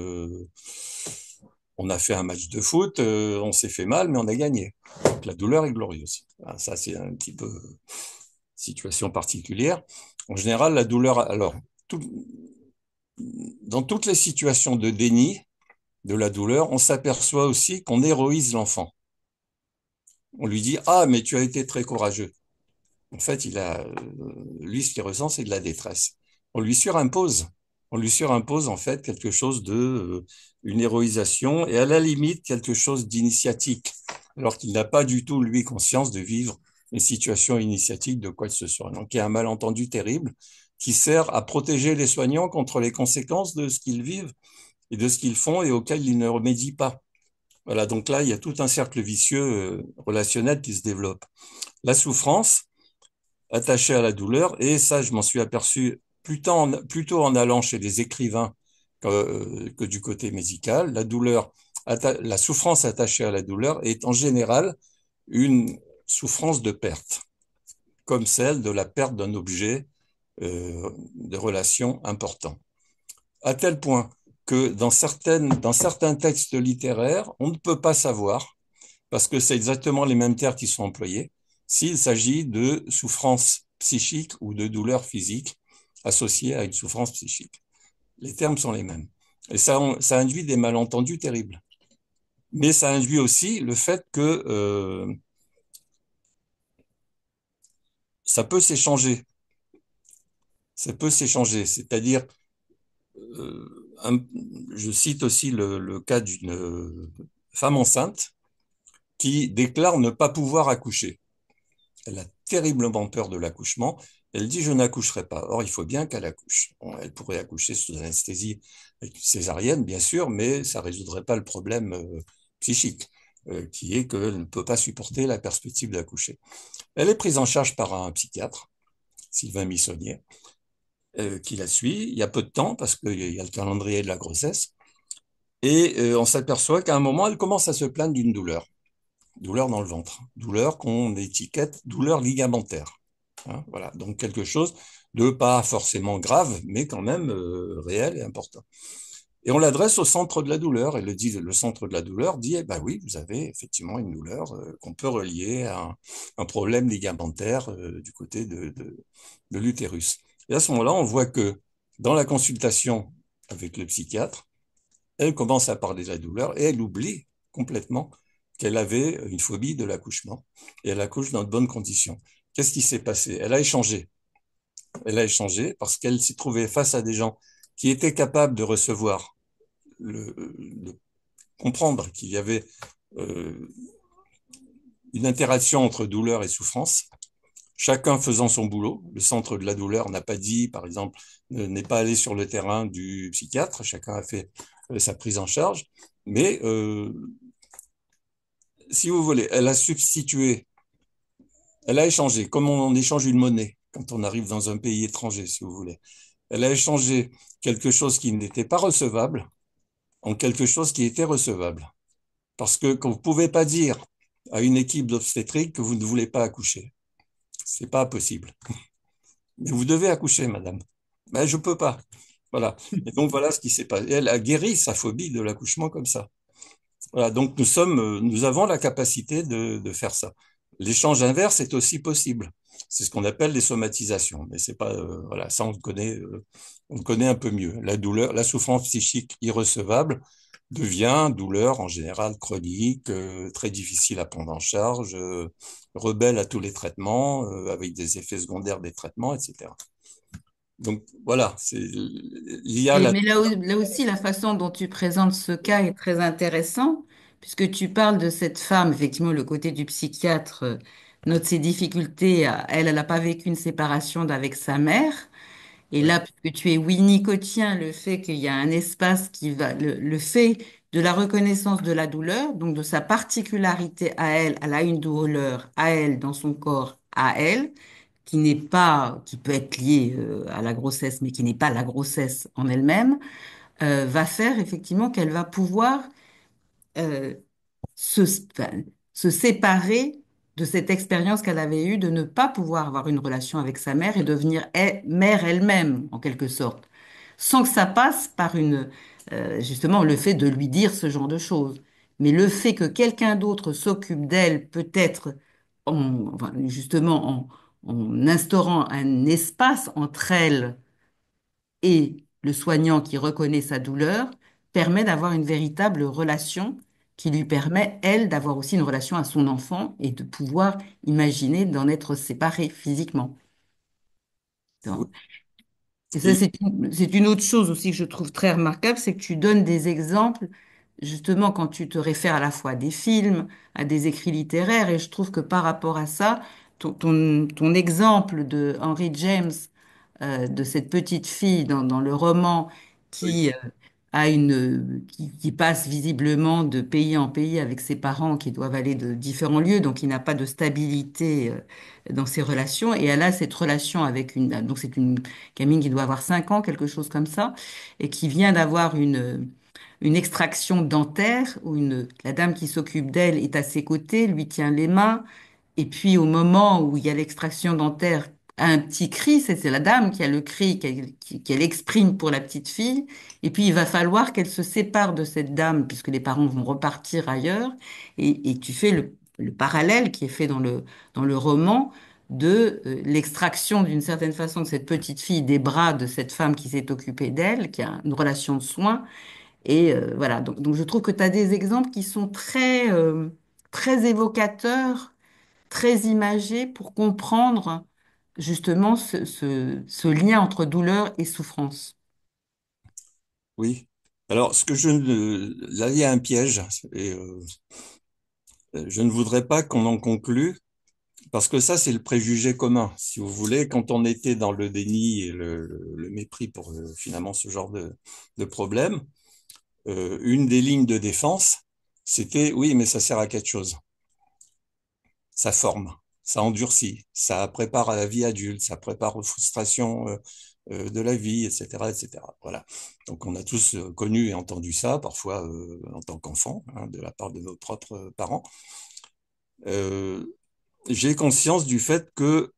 on a fait un match de foot, on s'est fait mal, mais on a gagné. Donc, la douleur est glorieuse. Ça, c'est un petit peu situation particulière. En général, la douleur, alors, tout, dans toutes les situations de déni de la douleur, on s'aperçoit aussi qu'on héroïse l'enfant. On lui dit, ah, mais tu as été très courageux. En fait, lui, ce qu'il ressent, c'est de la détresse. On lui surimpose. On lui surimpose, en fait, quelque chose une héroïsation et à la limite, quelque chose d'initiatique, alors qu'il n'a pas du tout, lui, conscience de vivre une situation initiatique de quoi que ce soit. Donc, il y a un malentendu terrible qui sert à protéger les soignants contre les conséquences de ce qu'ils vivent et de ce qu'ils font et auxquels ils ne remédient pas. Voilà, donc là, il y a tout un cercle vicieux relationnel qui se développe. La souffrance, attachée à la douleur, et ça, je m'en suis aperçu plutôt en allant chez des écrivains que du côté médical. La souffrance attachée à la douleur est en général une souffrance de perte, comme celle de la perte d'un objet de relation important. À tel point que dans certains textes littéraires, on ne peut pas savoir, parce que c'est exactement les mêmes termes qui sont employés, s'il s'agit de souffrance psychique ou de douleur physique associée à une souffrance psychique. Les termes sont les mêmes. Et ça induit des malentendus terribles. Mais ça induit aussi le fait que ça peut s'échanger. Ça peut s'échanger. C'est-à-dire, je cite aussi le cas d'une femme enceinte qui déclare ne pas pouvoir accoucher. Elle a terriblement peur de l'accouchement. Elle dit, je n'accoucherai pas. Or, il faut bien qu'elle accouche. Bon, elle pourrait accoucher sous anesthésie césarienne, bien sûr, mais ça ne résoudrait pas le problème psychique, qui est qu'elle ne peut pas supporter la perspective d'accoucher. Elle est prise en charge par un psychiatre, Sylvain Missonnier, qui la suit. Il y a peu de temps, parce qu'il y a le calendrier de la grossesse. Et on s'aperçoit qu'à un moment, elle commence à se plaindre d'une douleur dans le ventre, douleur qu'on étiquette douleur ligamentaire. Hein, voilà, donc quelque chose de pas forcément grave, mais quand même réel et important. Et on l'adresse au centre de la douleur, et le centre de la douleur dit, eh ben oui, vous avez effectivement une douleur qu'on peut relier à un problème ligamentaire du côté de l'utérus. Et à ce moment-là, on voit que dans la consultation avec le psychiatre, elle commence à parler de la douleur et elle oublie complètement qu'elle avait une phobie de l'accouchement et elle accouche dans de bonnes conditions. Qu'est-ce qui s'est passé? Elle a échangé. Elle a échangé parce qu'elle s'est trouvée face à des gens qui étaient capables de recevoir, de comprendre qu'il y avait euh, une interaction entre douleur et souffrance, chacun faisant son boulot. Le centre de la douleur n'a pas dit, par exemple, n'est pas allé sur le terrain du psychiatre, chacun a fait sa prise en charge, mais si vous voulez, elle a échangé, comme on échange une monnaie quand on arrive dans un pays étranger, si vous voulez. Elle a échangé quelque chose qui n'était pas recevable en quelque chose qui était recevable. Parce que vous ne pouvez pas dire à une équipe d'obstétrique que vous ne voulez pas accoucher. Ce n'est pas possible. Mais vous devez accoucher, madame. Mais je ne peux pas. Voilà. Et donc, voilà ce qui s'est passé. Elle a guéri sa phobie de l'accouchement comme ça. Voilà, donc nous avons la capacité de faire ça. L'échange inverse est aussi possible. C'est ce qu'on appelle les somatisations, mais c'est pas voilà, ça on le connaît un peu mieux. La douleur, la souffrance psychique irrecevable devient douleur en général chronique, très difficile à prendre en charge, rebelle à tous les traitements, avec des effets secondaires des traitements, etc. Donc voilà, il y a Et, la... mais là aussi, la façon dont tu présentes ce cas est très intéressant, puisque tu parles de cette femme, effectivement, le côté du psychiatre note ses difficultés. Elle n'a pas vécu une séparation d'avec sa mère. Et Oui, là, puisque tu es winnicotien, le fait qu'il y a un espace qui va, le fait de la reconnaissance de la douleur, donc de sa particularité à elle, elle a une douleur à elle, dans son corps, à elle, qui n'est pas, qui peut être liée à la grossesse, mais qui n'est pas la grossesse en elle-même, va faire effectivement qu'elle va pouvoir euh, se, enfin, se séparer de cette expérience qu'elle avait eue de ne pas pouvoir avoir une relation avec sa mère et devenir mère elle-même, en quelque sorte, sans que ça passe par justement le fait de lui dire ce genre de choses. Mais le fait que quelqu'un d'autre s'occupe d'elle, peut-être enfin, justement en instaurant un espace entre elles et le soignant qui reconnaît sa douleur permet d'avoir une véritable relation qui lui permet, elle, d'avoir aussi une relation à son enfant et de pouvoir imaginer d'en être séparée physiquement. oui. Et ça, Et c'est une autre chose aussi que je trouve très remarquable, c'est que tu donnes des exemples, justement, quand tu te réfères à la fois à des films, à des écrits littéraires, et je trouve que par rapport à ça, ton exemple de Henry James, de cette petite fille dans le roman oui, qui qui passe visiblement de pays en pays avec ses parents qui doivent aller de différents lieux, donc il n'a pas de stabilité dans ses relations. Et elle a cette relation avec donc c'est une gamine qui doit avoir 5 ans, quelque chose comme ça, et qui vient d'avoir une extraction dentaire où la dame qui s'occupe d'elle est à ses côtés, lui tient les mains. Et puis au moment où il y a l'extraction dentaire, un petit cri, c'est la dame qui a le cri qu'elle exprime pour la petite fille. Et puis il va falloir qu'elle se sépare de cette dame puisque les parents vont repartir ailleurs. Et tu fais le parallèle qui est fait dans le roman de l'extraction d'une certaine façon de cette petite fille des bras de cette femme qui s'est occupée d'elle, qui a une relation de soins. Et voilà, donc je trouve que tu as des exemples qui sont très évocateurs, très imagé pour comprendre justement ce lien entre douleur et souffrance. oui. Alors, ce que je ne... Là, il y a un piège, et je ne voudrais pas qu'on en conclue, parce que ça, c'est le préjugé commun. Si vous voulez, quand on était dans le déni et le mépris pour finalement ce genre de problème, une des lignes de défense, c'était oui, mais ça sert à quelque chose. Ça forme, ça endurcit, ça prépare à la vie adulte, ça prépare aux frustrations de la vie, etc., etc. Voilà. Donc on a tous connu et entendu ça, parfois en tant qu'enfant, hein, de la part de nos propres parents. Euh, j'ai conscience du fait que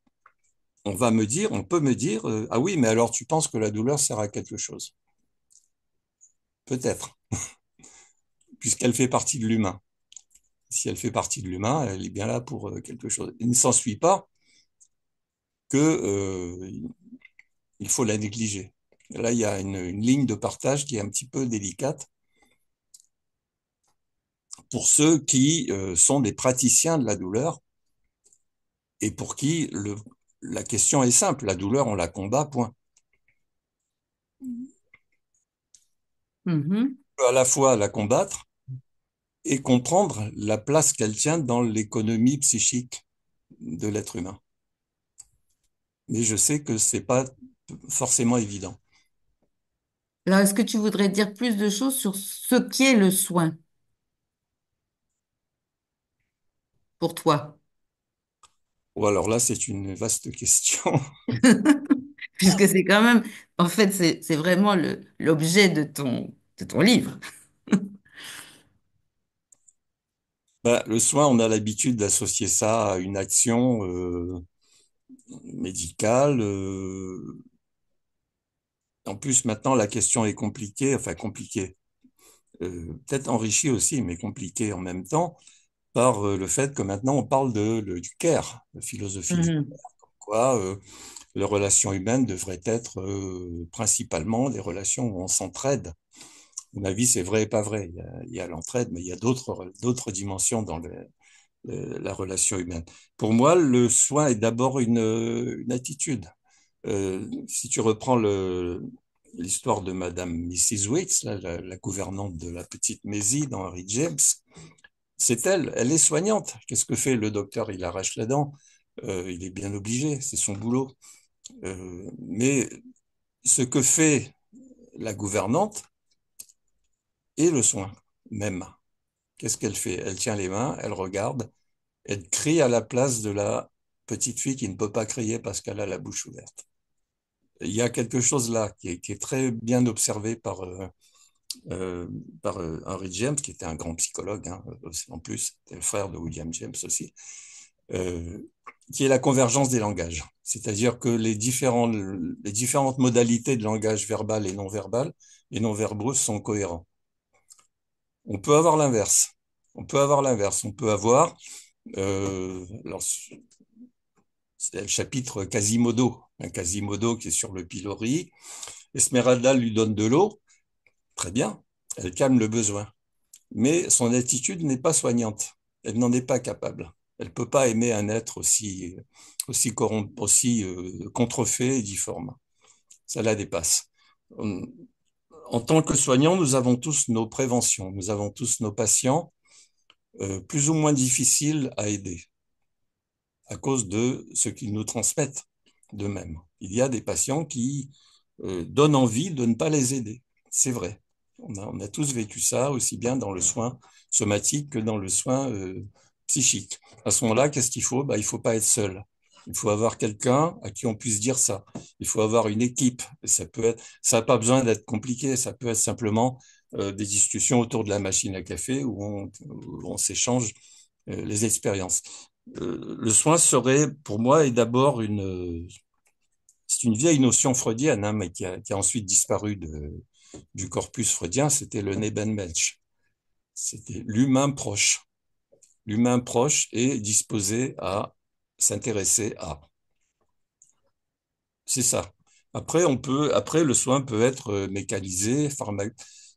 on peut me dire, ah oui, mais alors tu penses que la douleur sert à quelque chose? Peut-être, puisqu'elle fait partie de l'humain. Si elle fait partie de l'humain, elle est bien là pour quelque chose. Il ne s'ensuit pas que il faut la négliger. Là, il y a une ligne de partage qui est un petit peu délicate pour ceux qui sont des praticiens de la douleur et pour qui la question est simple. La douleur, on la combat, point. Mhm. On peut à la fois la combattre et comprendre la place qu'elle tient dans l'économie psychique de l'être humain. Mais je sais que c'est pas forcément évident. Alors, est-ce que tu voudrais dire plus de choses sur ce qu'est le soin pour toi? Ou alors là, c'est une vaste question. Puisque c'est quand même, en fait, c'est vraiment l'objet de ton livre. Bah, le soin, on a l'habitude d'associer ça à une action médicale. En plus, maintenant, la question est compliquée, enfin compliquée, peut-être enrichie aussi, mais compliquée en même temps, par le fait que maintenant on parle du care, de philosophie du Mhm. quoi. Les relations humaines devraient être principalement des relations où on s'entraide. À mon avis, c'est vrai et pas vrai. Il y a l'entraide, mais il y a d'autres dimensions dans la relation humaine. Pour moi, le soin est d'abord une attitude. Si tu reprends l'histoire de Madame Mrs. Waits, là, la gouvernante de la petite Maisie dans Henry James, c'est elle est soignante. Qu'est-ce que fait le docteur? Il arrache la dent. Il est bien obligé, c'est son boulot. Mais ce que fait la gouvernante est le soin même. Qu'est-ce qu'elle fait? Elle tient les mains, elle regarde, elle crie à la place de la petite fille qui ne peut pas crier parce qu'elle a la bouche ouverte. Il y a quelque chose là qui est très bien observé euh, par Henry James, qui était un grand psychologue, hein, en plus, c'était le frère de William James aussi, euh, qui est la convergence des langages. C'est-à-dire que les différentes modalités de langage verbal et non verbaux sont cohérents. On peut avoir l'inverse. On peut avoir l'inverse. On peut avoir, alors, c'est le chapitre Quasimodo, un Quasimodo qui est sur le pilori. Esmeralda lui donne de l'eau, très bien, elle calme le besoin. Mais son attitude n'est pas soignante. Elle n'en est pas capable. Elle ne peut pas aimer un être aussi contrefait et difforme. Ça la dépasse. En tant que soignants, nous avons tous nos préventions, nous avons tous nos patients plus ou moins difficiles à aider à cause de ce qu'ils nous transmettent d'eux-mêmes. Il y a des patients qui donnent envie de ne pas les aider. C'est vrai. On a tous vécu ça, aussi bien dans le soin somatique que dans le soin psychique. À ce moment-là, qu'est-ce qu'il faut? Il ne faut pas être seul. Il faut avoir quelqu'un à qui on puisse dire ça. Il faut avoir une équipe. Et ça n'a pas besoin d'être compliqué. Ça peut être simplement des discussions autour de la machine à café où on s'échange les expériences. Le soin serait, pour moi, est d'abord c'est une vieille notion freudienne, hein, mais qui a ensuite disparu du corpus freudien, c'était le Nebenmensch. C'était l'humain proche et disposé à s'intéresser à. C'est ça. Après, le soin peut être mécanisé,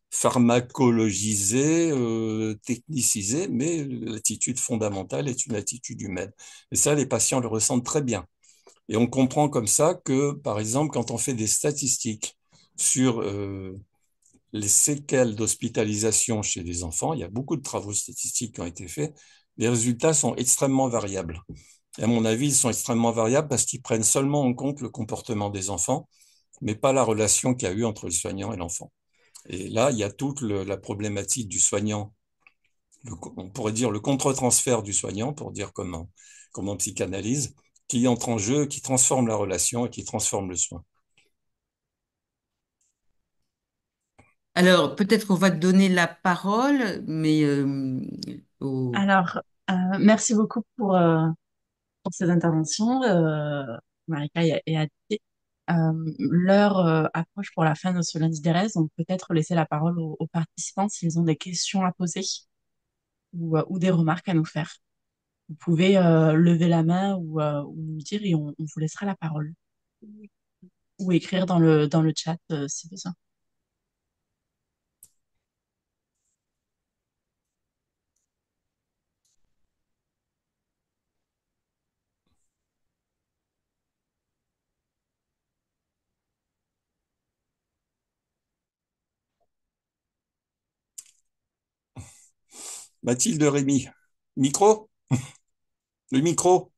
pharmacologisé, technicisé, mais l'attitude fondamentale est une attitude humaine. Et ça, les patients le ressentent très bien. Et on comprend comme ça que, par exemple, quand on fait des statistiques sur les séquelles d'hospitalisation chez les enfants, il y a beaucoup de travaux statistiques qui ont été faits, les résultats sont extrêmement variables. Et à mon avis, ils sont extrêmement variables parce qu'ils prennent seulement en compte le comportement des enfants, mais pas la relation qu'il y a eu entre le soignant et l'enfant. Et là, il y a toute la problématique du soignant, on pourrait dire le contre-transfert du soignant, pour dire comment psychanalyse, qui entre en jeu, qui transforme la relation et qui transforme le soin. Alors, peut-être qu'on va te donner la parole, mais au- Alors, merci beaucoup pour ces interventions, Marika et Adé. L'heure approche pour la fin de ce lundi des rêves, donc peut-être laisser la parole aux participants s'ils ont des questions à poser ou des remarques à nous faire. Vous pouvez lever la main ou nous dire et on vous laissera la parole. Ou écrire dans le chat si besoin. Mathilde Rémy, micro? Le micro?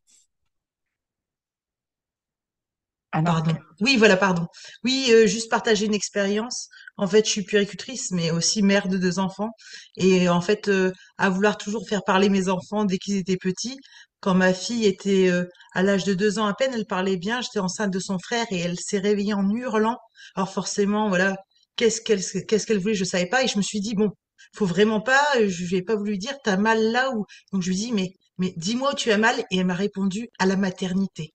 Alors, Pardon. Oui, voilà, pardon. Oui, juste partager une expérience. En fait, je suis puéricultrice, mais aussi mère de 2 enfants. Et en fait, à vouloir toujours faire parler mes enfants dès qu'ils étaient petits. Quand ma fille était à l'âge de 2 ans à peine, elle parlait bien. J'étais enceinte de son frère et elle s'est réveillée en hurlant. Alors forcément, voilà, qu'est-ce qu'elle voulait, je savais pas. Et je me suis dit bon, faut vraiment pas. Je lui ai pas voulu lui dire t'as mal là où. Donc je lui dis mais dis-moi où tu as mal. Et elle m'a répondu à la maternité.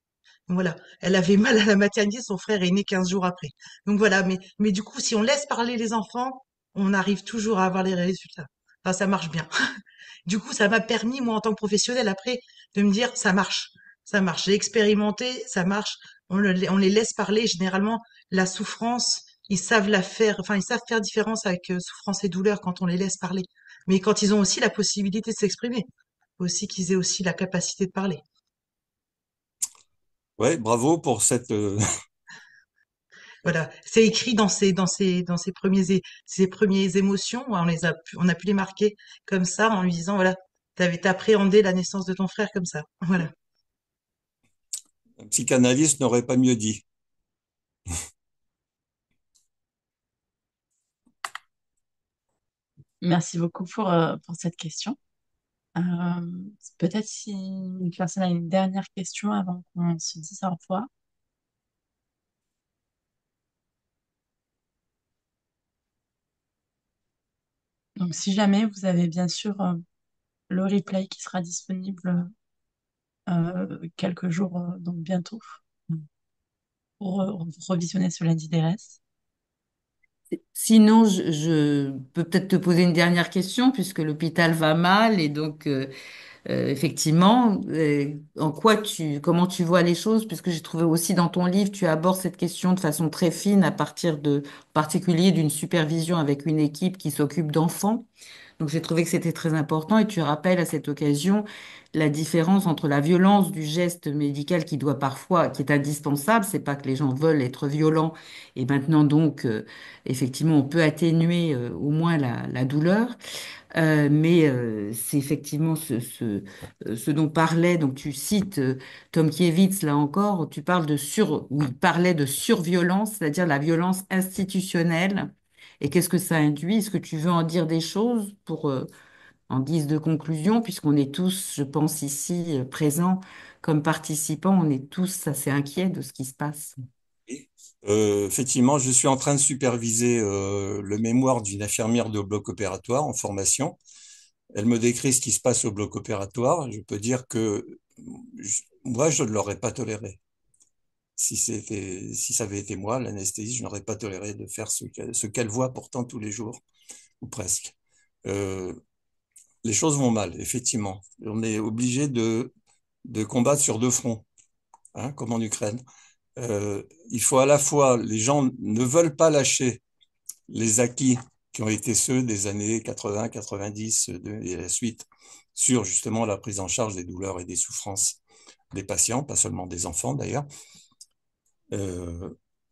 Voilà, elle avait mal à la maternité, son frère est né 15 jours après. Donc voilà, mais du coup, si on laisse parler les enfants, on arrive toujours à avoir les résultats. Enfin, ça marche bien. Du coup, ça m'a permis, moi, en tant que professionnelle, après, de me dire, ça marche. Ça marche. J'ai expérimenté, ça marche. On les laisse parler. Généralement, la souffrance, ils savent la faire, enfin, ils savent faire différence avec souffrance et douleur quand on les laisse parler. Mais quand ils ont aussi la possibilité de s'exprimer, faut aussi qu'ils aient aussi la capacité de parler. Ouais, bravo pour Voilà, c'est écrit ses premiers émotions. On a pu les marquer comme ça en lui disant, voilà, t'as appréhendé la naissance de ton frère comme ça. Voilà. Un psychanalyste n'aurait pas mieux dit. Merci beaucoup pour cette question. Euh, Peut-être si une personne a une dernière question avant qu'on se dise au revoir. Donc, si jamais vous avez bien sûr le replay qui sera disponible quelques jours, donc bientôt, pour revisionner ce lundi des restes. Sinon, je peux peut-être te poser une dernière question puisque l'hôpital va mal et donc effectivement, comment tu vois les choses, puisque j'ai trouvé aussi dans ton livre, tu abordes cette question de façon très fine à partir en particulier d'une supervision avec une équipe qui s'occupe d'enfants. Donc j'ai trouvé que c'était très important et tu rappelles à cette occasion la différence entre la violence du geste médical qui doit parfois, qui est indispensable, c'est pas que les gens veulent être violents et maintenant donc effectivement on peut atténuer au moins la douleur. Mais c'est effectivement ce dont parlait, donc tu cites Tom Kiewicz là encore, tu parles où il parlait de surviolence, c'est-à-dire la violence institutionnelle. Et qu'est-ce que ça induit? Est-ce que tu veux en dire des choses en guise de conclusion, puisqu'on est tous, je pense, ici présents comme participants, on est tous assez inquiets de ce qui se passe. Effectivement, je suis en train de superviser le mémoire d'une infirmière de bloc opératoire en formation. Elle me décrit ce qui se passe au bloc opératoire. Je peux dire que moi, je ne l'aurais pas toléré. Si ça avait été moi, l'anesthésie, je n'aurais pas toléré de faire ce qu'elle voit pourtant tous les jours, ou presque. Euh, les choses vont mal, effectivement. On est obligé de combattre sur deux fronts, hein, comme en Ukraine. Il faut à la fois, les gens ne veulent pas lâcher les acquis qui ont été ceux des années 80, 90 et la suite sur justement la prise en charge des douleurs et des souffrances des patients, pas seulement des enfants d'ailleurs.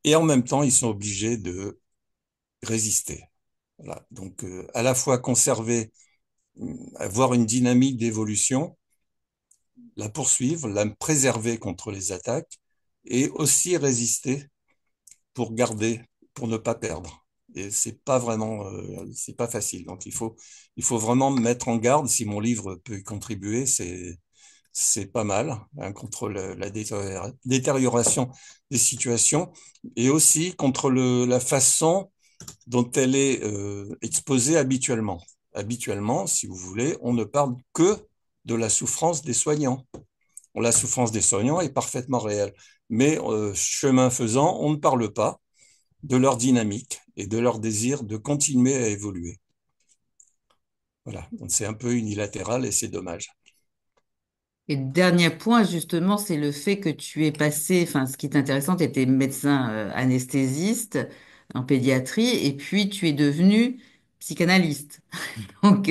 Et en même temps, ils sont obligés de résister. Voilà. Donc, à la fois conserver, avoir une dynamique d'évolution, la poursuivre, la préserver contre les attaques et aussi résister pour garder, pour ne pas perdre. Et c'est pas facile. Donc il faut vraiment mettre en garde. Si mon livre peut y contribuer, c'est pas mal hein, contre la détérioration des situations et aussi contre la façon dont elle est exposée habituellement. Habituellement, si vous voulez, on ne parle que de la souffrance des soignants. La souffrance des soignants est parfaitement réelle. Mais chemin faisant, on ne parle pas de leur dynamique et de leur désir de continuer à évoluer. Voilà, donc c'est un peu unilatéral et c'est dommage. Et le dernier point, justement, c'est le fait que tu es passé, enfin, ce qui est intéressant, tu étais médecin anesthésiste en pédiatrie, et puis tu es devenu psychanalyste. Donc,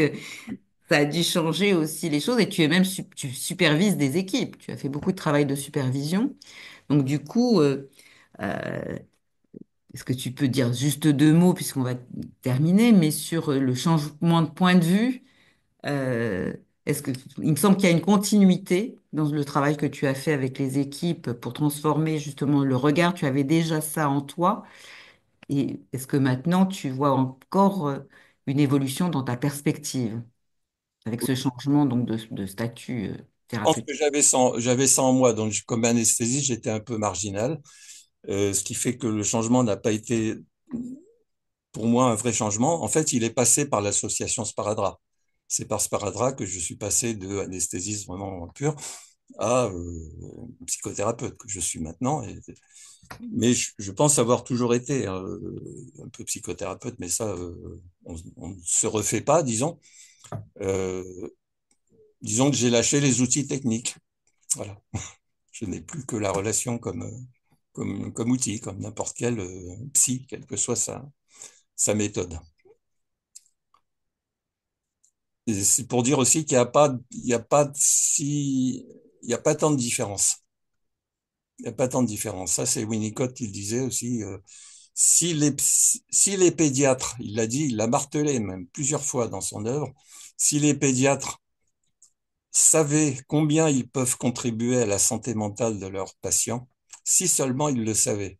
ça a dû changer aussi les choses, et tu es même, tu supervises des équipes. Tu as fait beaucoup de travail de supervision. Donc, du coup, euh, est-ce que tu peux dire juste deux mots, puisqu'on va terminer, mais sur le changement de point de vue? Euh, il me semble qu'il y a une continuité dans le travail que tu as fait avec les équipes pour transformer justement le regard. Tu avais déjà ça en toi. Et est-ce que maintenant tu vois encore une évolution dans ta perspective avec ce changement donc de statut Je pense thérapeutique? que j'avais ça en moi, donc comme anesthésiste, j'étais un peu marginal, ce qui fait que le changement n'a pas été pour moi un vrai changement. En fait, il est passé par l'association Sparadrap. C'est par Sparadrap que je suis passé de anesthésiste vraiment pur à psychothérapeute que je suis maintenant. Mais je pense avoir toujours été un peu psychothérapeute, mais ça, on ne se refait pas, disons. Euh, disons que j'ai lâché les outils techniques. Voilà. Je n'ai plus que la relation comme outil, comme n'importe quel psy, quelle que soit sa méthode. Et c'est pour dire aussi qu'il n'y a pas, il y a pas si, il y a pas tant de différence. Il n'y a pas tant de différence. Ça, c'est Winnicott qui le disait aussi. Si les pédiatres, il l'a dit, il l'a martelé même plusieurs fois dans son œuvre, si les pédiatres savaient combien ils peuvent contribuer à la santé mentale de leurs patients, si seulement ils le savaient.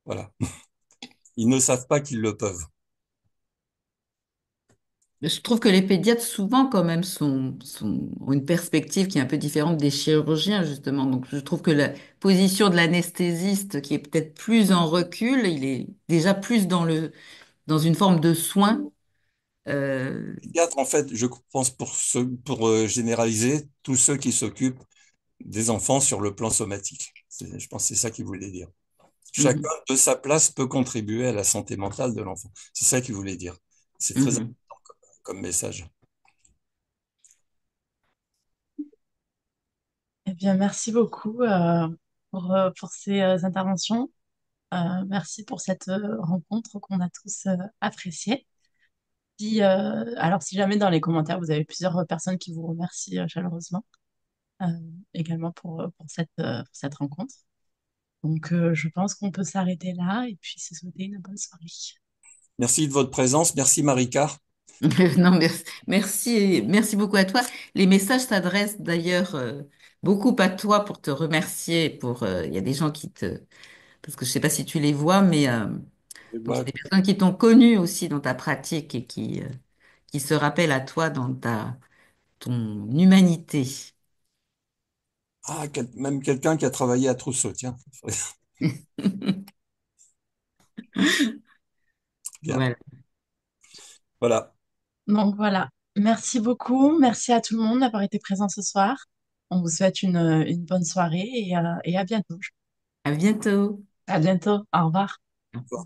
Voilà. Ils ne savent pas qu'ils le peuvent. Je trouve que les pédiatres, souvent, quand même, ont une perspective qui est un peu différente des chirurgiens, justement. Donc, je trouve que la position de l'anesthésiste, qui est peut-être plus en recul, il est déjà plus dans une forme de soin. Euh, Pédiatres, en fait, je pense pour généraliser, tous ceux qui s'occupent des enfants sur le plan somatique. Je pense que c'est ça qu'il voulait dire. Chacun mhm, de sa place peut contribuer à la santé mentale de l'enfant. C'est ça qu'il voulait dire. C'est très important mhm. comme message. Eh bien, merci beaucoup pour ces interventions. Merci pour cette rencontre qu'on a tous appréciée. Alors, si jamais dans les commentaires, vous avez plusieurs personnes qui vous remercient chaleureusement euh, également pour cette rencontre. Donc, je pense qu'on peut s'arrêter là et puis se souhaiter une bonne soirée. Merci de votre présence. Merci Marika. Non, merci beaucoup à toi. Les messages s'adressent d'ailleurs beaucoup à toi pour te remercier. Il y a des gens parce que je sais pas si tu les vois, mais donc il y a des personnes qui t'ont connu aussi dans ta pratique et qui se rappellent à toi dans ton humanité. Ah, même quelqu'un qui a travaillé à Trousseau, tiens. Bien. Voilà. Voilà. Donc, voilà. Merci beaucoup. Merci à tout le monde d'avoir été présent ce soir. On vous souhaite une bonne soirée et à bientôt. À bientôt. À bientôt. Au revoir. Au revoir.